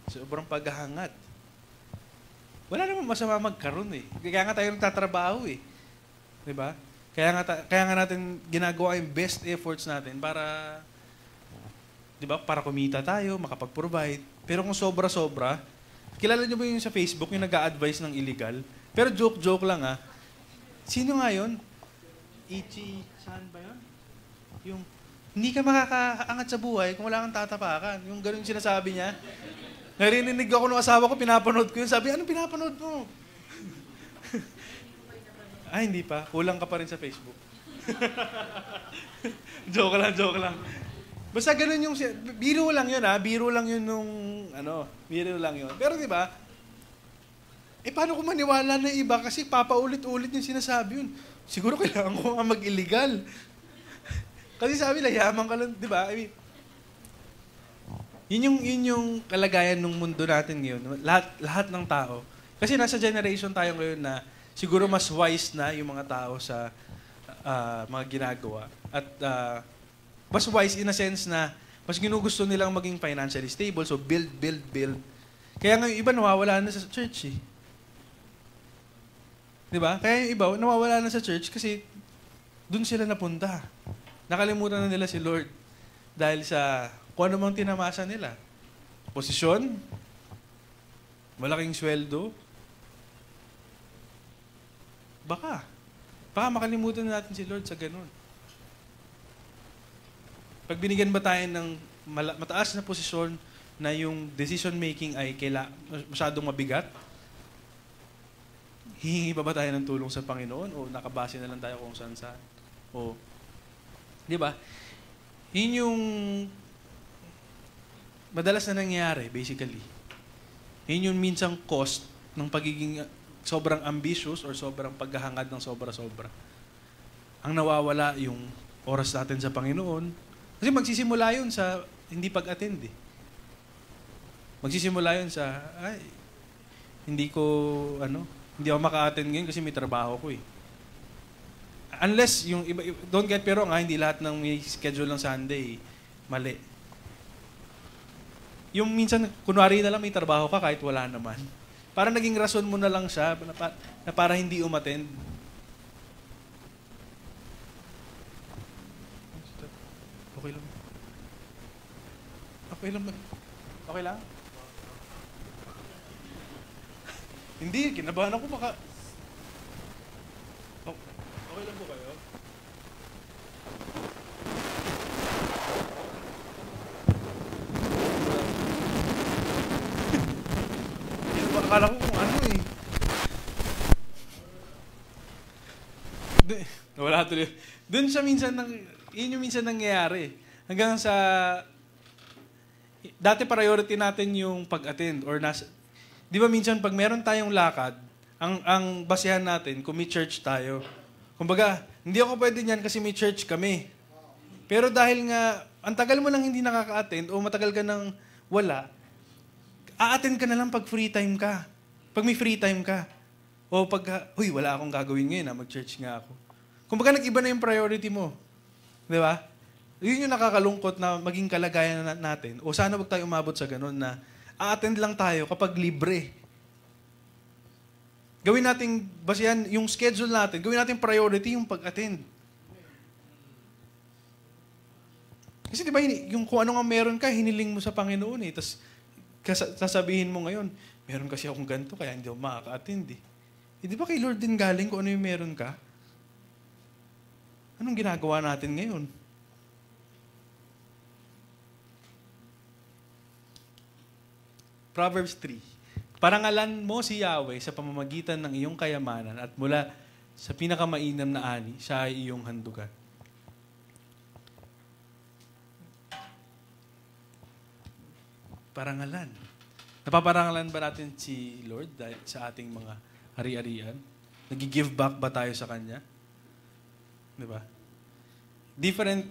Sobrang paghahangad. Wala namang masama magkaroon eh. Kaya nga tayo nagtatrabaho eh. Di ba? Kaya nga natin ginagawa yung best efforts natin para, di ba, para kumita tayo, makapag-provide. Pero kung sobra-sobra, kilala nyo ba yung sa Facebook, yung nag-a-advise ng illegal? Pero joke-joke lang ah. Sino nga yun? Ichi-san ba yun? Yung, hindi ka makakaangat sa buhay kung wala kang tatapakan. Yung ganun yung sinasabi niya. Narinig ako ng asawa ko, pinapanood ko yun. Sabi, anong pinapanood mo? Ay, hindi pa. Kulang ka pa rin sa Facebook. joke lang. Basta ganun yung, biro lang yun ha. Biro lang yun nung, biro lang yun. Pero di ba, paano ko maniwala na iba? Kasi papaulit-ulit yung sinasabi yun. Siguro kailangan ko nga mag-illegal. Kasi sabi lang, yaman ka lang, di ba? I mean, yun yung kalagayan ng mundo natin ngayon. Lahat ng tao. Kasi nasa generation tayo ngayon na siguro mas wise na yung mga tao sa mga ginagawa. At mas wise in a sense na mas ginugusto nilang maging financially stable. So build. Kaya nga yung iba nawawala na sa church eh. Diba? Kaya yung iba nawawala na sa church kasi dun sila napunta. Nakalimutan na nila si Lord dahil sa kung ano mang tinamasa nila. Posisyon, malaking sweldo, baka makalimutan natin si Lord sa ganun. Pag binigyan ba tayo ng mataas na posisyon na yung decision making ay masyadong mabigat, hihingi ba tayo ng tulong sa Panginoon o nakabase na lang tayo kung saan-saan? O, di ba? Yun yung madalas na nangyayari, basically. Yun yung minsang cost ng pagiging sobrang ambitious or sobrang paghahangad ng sobra-sobra. Ang nawawala yung oras natin sa Panginoon. Kasi magsisimula yun sa hindi pag-attend eh. Magsisimula yun sa, hindi ako maka-attend ngayon kasi may trabaho ko eh. Unless yung iba, don't get me wrong, hindi lahat ng may schedule ng Sunday mali. Yung minsan, kunwari na lang may trabaho ka kahit wala naman. Para naging rason mo na lang siya na para hindi umattend. Okay lang. Okay lang? Hindi, kinabahan ako baka... Okay lang po kayo? Akala ko kung ano eh. Wala tuloy. Doon siya yun yung minsan nangyayari. Hanggang sa, dati priority natin yung pag-attend or di ba minsan pag meron tayong lakad, ang basehan natin kung may church tayo. Kumbaga, hindi ako pwede niyan kasi may church kami. Pero dahil nga, ang tagal mo nang hindi nakaka-attend o matagal ka nang wala, a-attend ka na lang pag free time ka. Pag may free time ka. O pag, wala akong gagawin ngayon, mag-church nga ako. Kumbaga, nag-iba na yung priority mo. Di ba? Yun yung nakakalungkot na maging kalagayan natin. O sana wag tayo umabot sa ganun na a-attend lang tayo kapag libre. Gawin natin, basihan yung schedule natin, gawin natin priority yung pag-attend. Kasi di ba, yung kung ano nga meron ka, hiniling mo sa Panginoon eh. Tapos, sasabihin mo ngayon, meron kasi akong ganito, kaya hindi ako makaka-attend eh. Di ba kay Lord din galing kung ano yung meron ka? Anong ginagawa natin ngayon? Proverbs 3. Parangalan mo si Yahweh sa pamamagitan ng iyong kayamanan at mula sa pinakamainam na ani, siya ay iyong handugan. Parangalan. Napaparangalan ba natin si Lord dahil sa ating mga hari-harian? Nag-give back ba tayo sa Kanya? Di ba? Different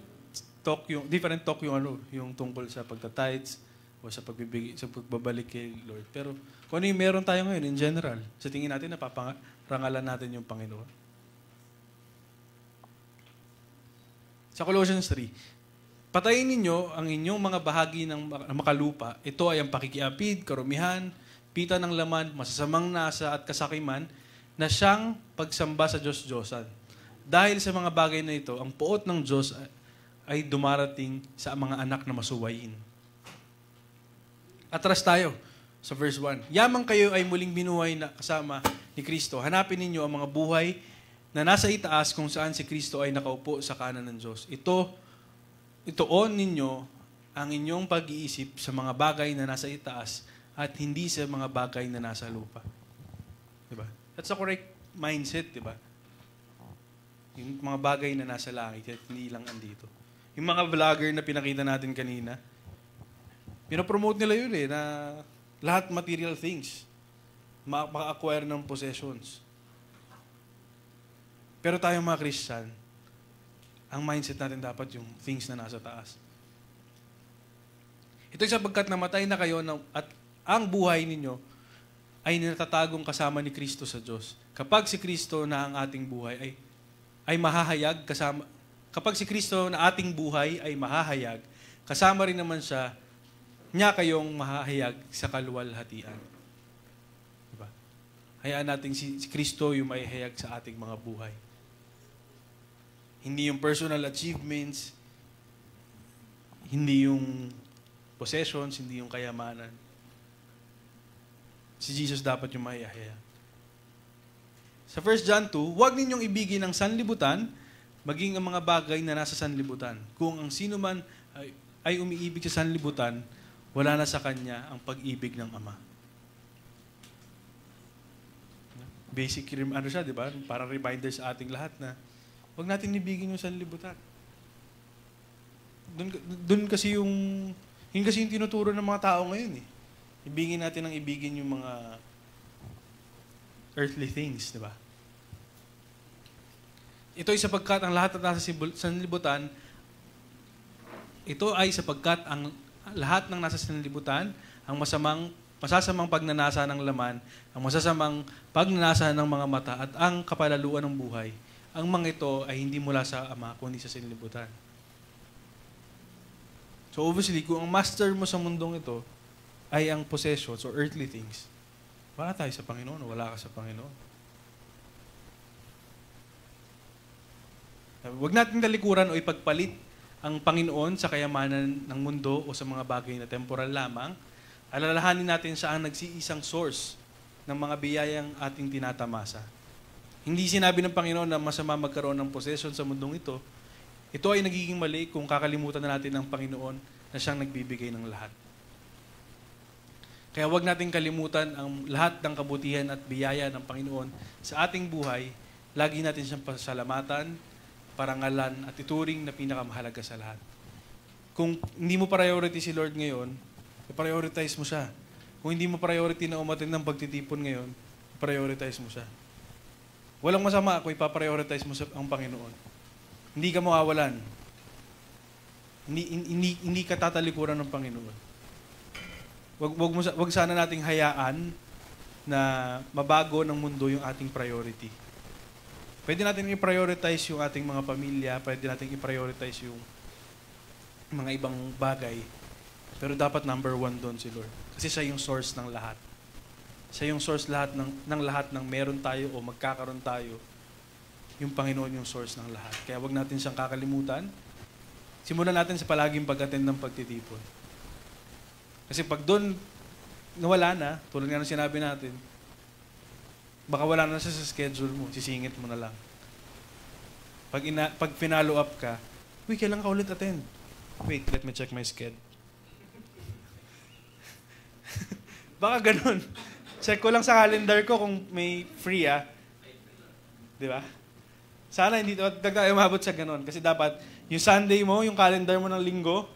talk yung tungkol sa pagta-tithes o sa pagbabalik kay Lord. Pero kung ano yung meron tayo ngayon in general, sa tingin natin napaparangalan natin yung Panginoon. Sa Colossians 3, patayin ninyo ang inyong mga bahagi ng makalupa. Ito ay ang pakikiapid, karumihan, pita ng laman, masasamang nasa at kasakiman na siyang pagsamba sa Diyos-Diyosan. Dahil sa mga bagay na ito, ang puot ng Diyos ay dumarating sa mga anak na masuwayin. Atras tayo sa verse 1. Yamang kayo ay muling binuhay na kasama ni Kristo. Hanapin ninyo ang mga buhay na nasa itaas kung saan si Kristo ay nakaupo sa kanan ng Diyos. Itoon ninyo ang inyong pag-iisip sa mga bagay na nasa itaas at hindi sa mga bagay na nasa lupa. Diba? That's the correct mindset, diba? Yung mga bagay na nasa langit at hindi lang andito. Yung mga vlogger na pinakita natin kanina, pinopromote nila yun na lahat material things. Maka-acquire ng possessions. Pero tayo mga Christian, ang mindset natin dapat yung things na nasa taas. Ito'y sapagkat namatay na kayo at ang buhay ninyo ay natatagong kasama ni Kristo sa Diyos. Kapag si Kristo na ang ating buhay ay mahahayag kasama. Kapag si Kristo na ating buhay ay mahahayag, kasama rin naman niya kayong mahahayag sa kaluwalhatian. Diba? Hayaan natin si Kristo yung mahahayag sa ating mga buhay. Hindi yung personal achievements, hindi yung possessions, hindi yung kayamanan. Si Jesus dapat yung mahahayag. Sa 1 John 2, huwag ninyong ibigin ang sanlibutan, maging ang mga bagay na nasa sanlibutan. Kung ang sino man ay umiibig sa sanlibutan, wala na sa kanya ang pag-ibig ng Ama. Basic, siya, di ba? Parang reminder sa ating lahat na huwag natin ibigin yung sanlibutan. Doon kasi yun kasi yung tinuturo ng mga tao ngayon eh. Ibigin natin ang ibigin yung mga earthly things, di ba? Ito ay sapagkat ang lahat na nasa sanlibutan, ito ay sapagkat ang lahat ng nasa sanlibutan, ang masasamang pagnanasa ng laman, ang masasamang pagnanasa ng mga mata at ang kapalaluan ng buhay, ang mga ito ay hindi mula sa Ama, kundi sa sanlibutan. So obviously, kung ang master mo sa mundong ito ay ang possessions or earthly things, wala tayo sa Panginoon o wala ka sa Panginoon. Huwag natin talikuran o ipagpalit ang Panginoon sa kayamanan ng mundo o sa mga bagay na temporal lamang. Alalahanin natin siya ang nagsiisang source ng mga biyayang ating tinatamasa. Hindi sinabi ng Panginoon na masama magkaroon ng possession sa mundong ito. Ito ay nagiging mali kung kakalimutan na natin ng Panginoon na siyang nagbibigay ng lahat. Kaya huwag natin kalimutan ang lahat ng kabutihan at biyaya ng Panginoon sa ating buhay. Lagi natin siyang pasalamatan, parangalan at ituring na pinakamahalaga sa lahat. Kung hindi mo priority si Lord ngayon, i-prioritize mo siya. Kung hindi mo priority na umatin ng pagtitipon ngayon, i-prioritize mo siya. Walang masama kung ipaprioritize mo ang Panginoon. Hindi ka mawawalan. Hindi ka tatalikuran ng Panginoon. Wag sana nating hayaan na mabago ng mundo yung ating priority. Pwede natin i-prioritize yung ating mga pamilya, pwede natin i-prioritize yung mga ibang bagay. Pero dapat number 1 doon si Lord. Kasi siya yung source ng lahat. Siya yung source ng lahat ng meron tayo o magkakaroon tayo. Yung Panginoon yung source ng lahat. Kaya wag natin siyang kakalimutan. Simulan natin sa palaging pag-attend ng pagtitipon. Kasi pag doon nawala na, tulad nga ng sinabi natin, baka wala na siya sa schedule mo, sisingit mo na lang. Pag pinalo up ka, kailan ka ulit attend? Wait, let me check my schedule. Baka ganun. Check ko lang sa calendar ko kung may free, ah. Di ba? Sana hindi tayo umabot sa ganun. Kasi dapat, yung Sunday mo, yung calendar mo ng linggo,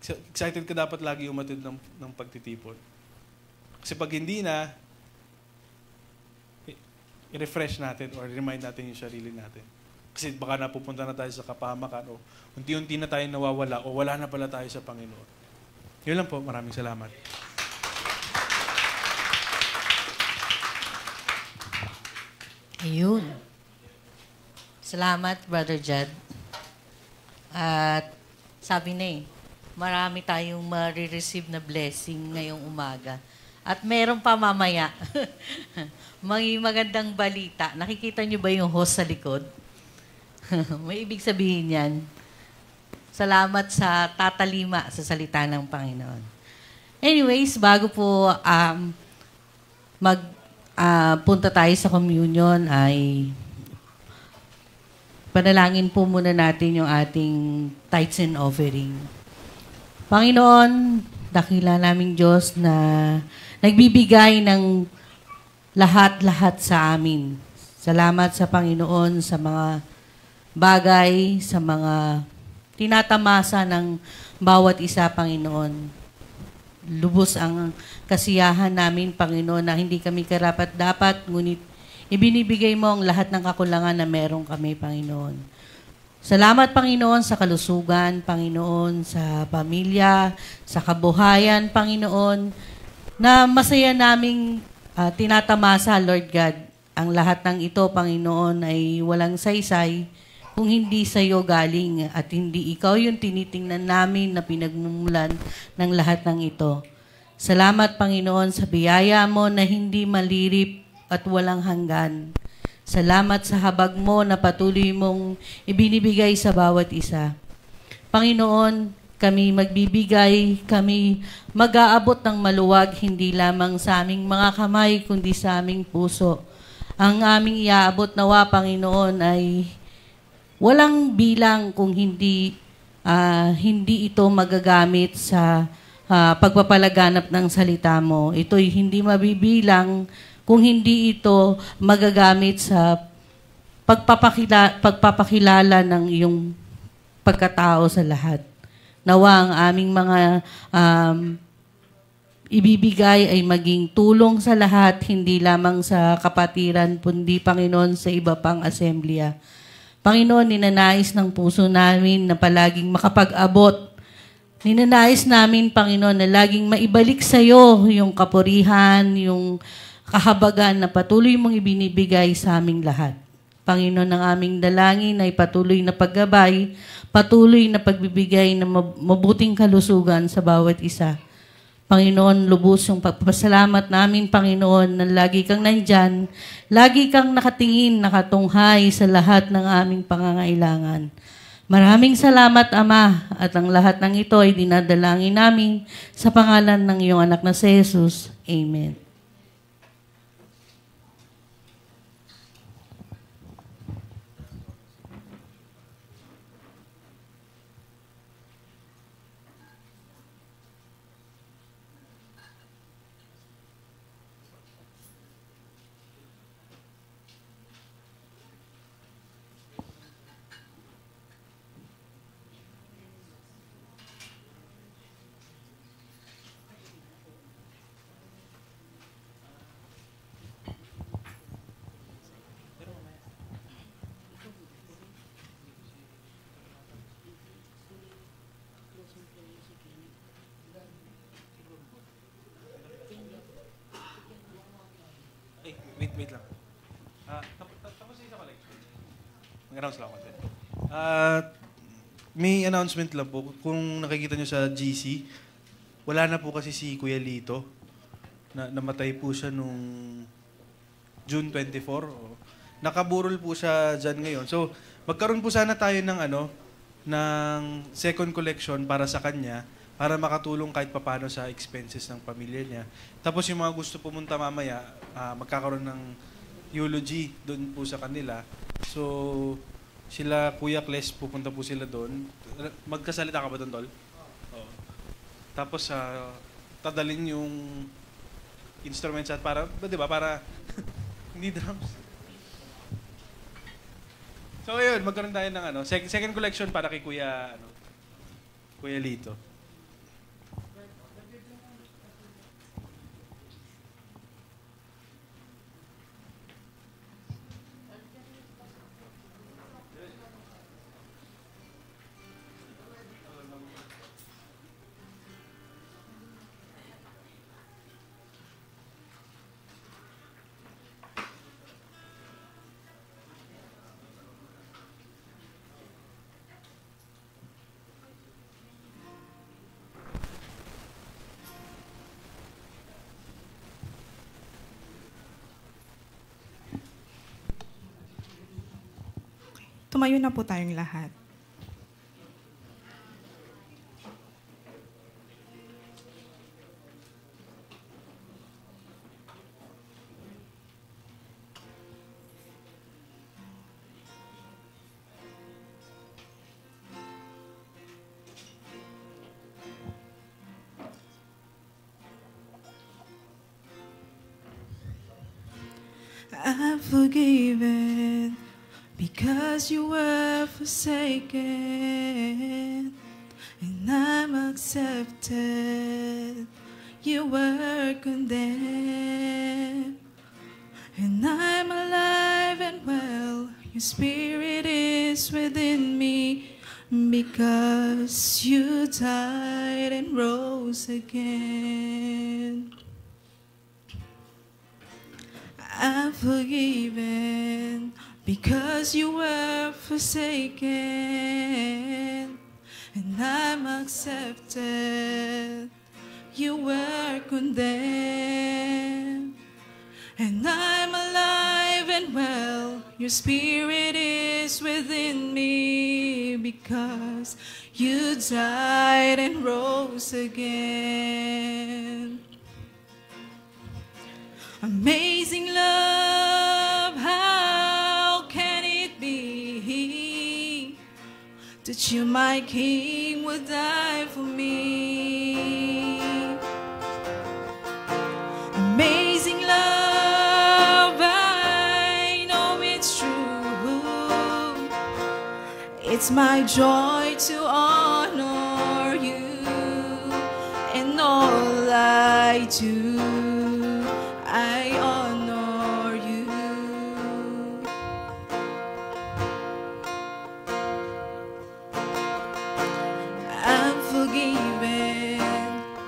excited ka dapat lagi umatid ng pagtitipon. Kasi pag hindi na, i-refresh natin or remind natin yung sarili natin. Kasi baka napupunta na tayo sa kapahamakan o unti-unti na tayo nawawala o wala na pala tayo sa Panginoon. Yun lang po. Maraming salamat. Ayun. Salamat, Brother Jad. At sabi na marami tayong ma-receive na blessing ngayong umaga. At meron pa mamaya. May magandang balita. Nakikita niyo ba yung host sa likod? May ibig sabihin yan. Salamat sa tatalima sa salita ng Panginoon. Anyways, bago po punta tayo sa communion ay panalangin po muna natin yung ating tithes and offering. Panginoon, dakila naming Diyos na nagbibigay ng lahat-lahat sa amin. Salamat sa Panginoon sa mga bagay, sa mga tinatamasa ng bawat isa, Panginoon. Lubos ang kasiyahan namin, Panginoon, na hindi kami karapat-dapat, ngunit ibinibigay mo ang lahat ng kakulangan na meron kami, Panginoon. Salamat, Panginoon, sa kalusugan, Panginoon, sa pamilya, sa kabuhayan, Panginoon, na masaya naming tinatamasa, Lord God. Ang lahat ng ito, Panginoon, ay walang saysay kung hindi sa iyo galing at hindi ikaw yung tinitingnan namin na pinagmumulan ng lahat ng ito. Salamat, Panginoon, sa biyaya mo na hindi malirip at walang hanggan. Salamat sa habag mo na patuloy mong ibinibigay sa bawat isa. Panginoon, kami magbibigay, kami mag-aabot ng maluwag, hindi lamang sa aming mga kamay, kundi sa aming puso. Ang aming iaabot nawa, Panginoon, ay walang bilang kung hindi ito magagamit sa pagpapalaganap ng salita mo. Ito'y hindi mabibilang kung hindi ito magagamit sa pagpapakilala ng iyong pagkatao sa lahat. Nawa ang aming mga ibibigay ay maging tulong sa lahat, hindi lamang sa kapatiran, kundi, Panginoon, sa iba pang asembleya. Panginoon, ninanais ng puso namin na palaging makapag-abot. Ninanais namin, Panginoon, na laging maibalik sa iyo yung kapurihan, yung kahabagan na patuloy mong ibinibigay sa aming lahat. Panginoon, ang aming dalangin ay patuloy na paggabay, patuloy na pagbibigay ng mabuting kalusugan sa bawat isa. Panginoon, lubos yung pagpapasalamat namin, Panginoon, na lagi kang nandyan, lagi kang nakatingin, nakatunghay sa lahat ng aming pangangailangan. Maraming salamat, Ama, at ang lahat ng ito ay dinadalangin namin sa pangalan ng iyong anak na si Jesus. Amen. Wait lang. Tapos isa ko like. Mag-announce lang ako. May announcement lang po. Kung nakikita nyo sa GC, wala na po kasi si Kuya Lito. Namatay po siya nung June 24. Nakaburol po siya dyan ngayon. So, magkaroon po sana tayo ng second collection para sa kanya, para makatulong kahit papano sa expenses ng pamilya niya. Tapos yung mga gusto pumunta mamaya, magkakaroon ng eulogy doon po sa kanila. So, sila Kuya Kles, pupunta po sila doon. Magkasalita ka ba doon, Tol? Oo. Tapos, tadalin yung instruments at para, di ba, para hindi drums. So ayun, magkaroon tayo ng second collection para kay Kuya Lito. Tumayo na po tayong lahat. I'm forgiven because you were forsaken, and I'm accepted. You were condemned, and I'm alive and well. Your spirit is within me because you died and rose again. I'm forgiven because you were forsaken, and I'm accepted. You were condemned, and I'm alive and well. Your spirit is within me because you died and rose again. Amazing love, how can it be that you, my King, would die for me? Amazing love, I know it's true. It's my joy to honor you in all I do. I honor you. I'm forgiven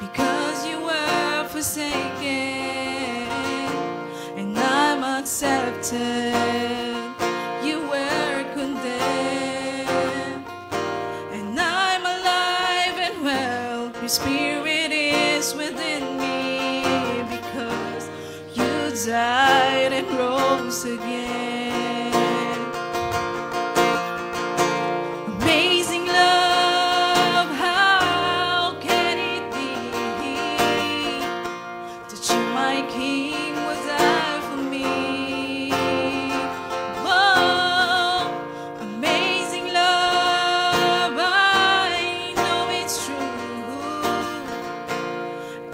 because you were forsaken, and I'm accepted. You were condemned, and I'm alive and well. Your spirit is within me because you died and rose again. Amazing love, how can it be that you, my King, would die for me? Whoa, amazing love, I know it's true.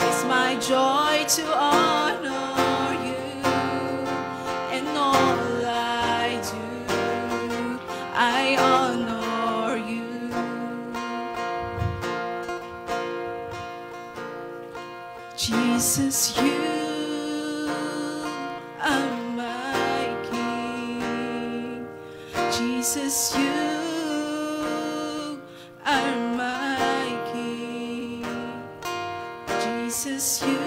It's my joy to honor all I do. I honor you. Jesus, you are my King. Jesus, you are my King. Jesus, you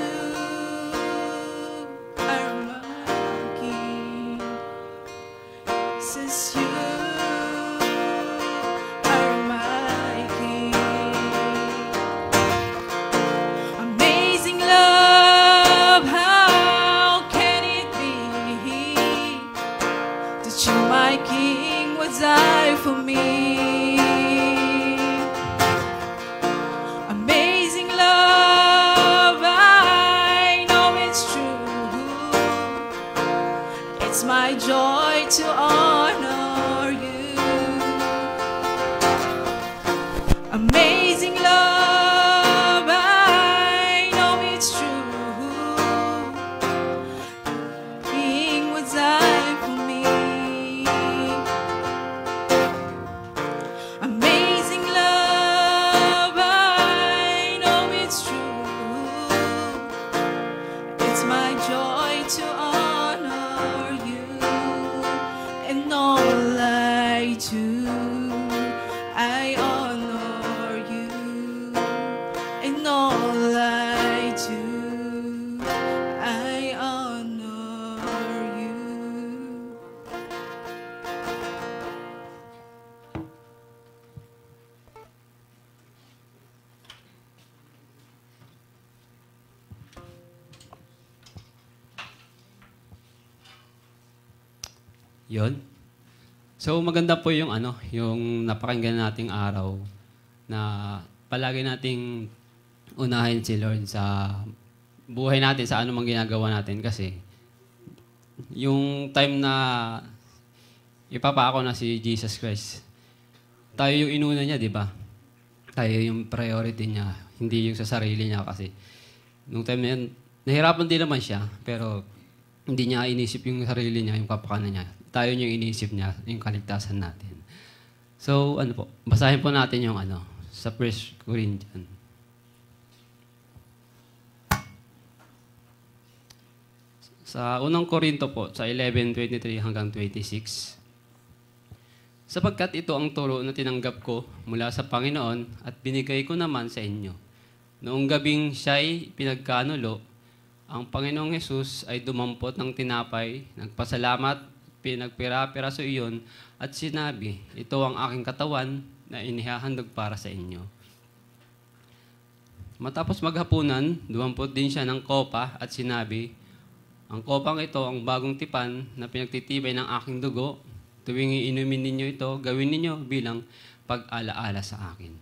are my King. Jesus, you are my King. Amazing love, how can it be that you, my King, would die for me? Amazing love, I know it's true. It's my joy to honor you. Amazing love, I know do, I honor you. In all I do, I honor you. Yon. So maganda po yung yung napakinggan nating araw na palagi nating unahin si Lord sa buhay natin, sa anumang ginagawa natin kasi yung time na ipapako na si Jesus Christ, tayo yung inuna niya, di ba? Tayo yung priority niya, hindi yung sa sarili niya kasi nung time na yun, nahirapan din naman siya, pero hindi niya inisip yung sarili niya, yung kapakanan niya. Tayo yung inisip niya, yung kaligtasan natin. So, basahin po natin yung sa 1 Corinthians. Sa unang Korinto po, sa 11:23 hanggang 26. Sapagkat ito ang turo na tinanggap ko mula sa Panginoon at binigay ko naman sa inyo. Noong gabing siya'y pinagkanulo, ang Panginoong Hesus ay dumampot ng tinapay, nagpasalamat, pinagpira-piraso iyon, at sinabi, ito ang aking katawan na inihahandog para sa inyo. Matapos maghapunan, dumampot din siya ng kopa at sinabi, ang kopang ito ang bagong tipan na pinagtitibay ng aking dugo. Tuwing iinumin ninyo ito, gawin ninyo bilang pag-alaala sa akin.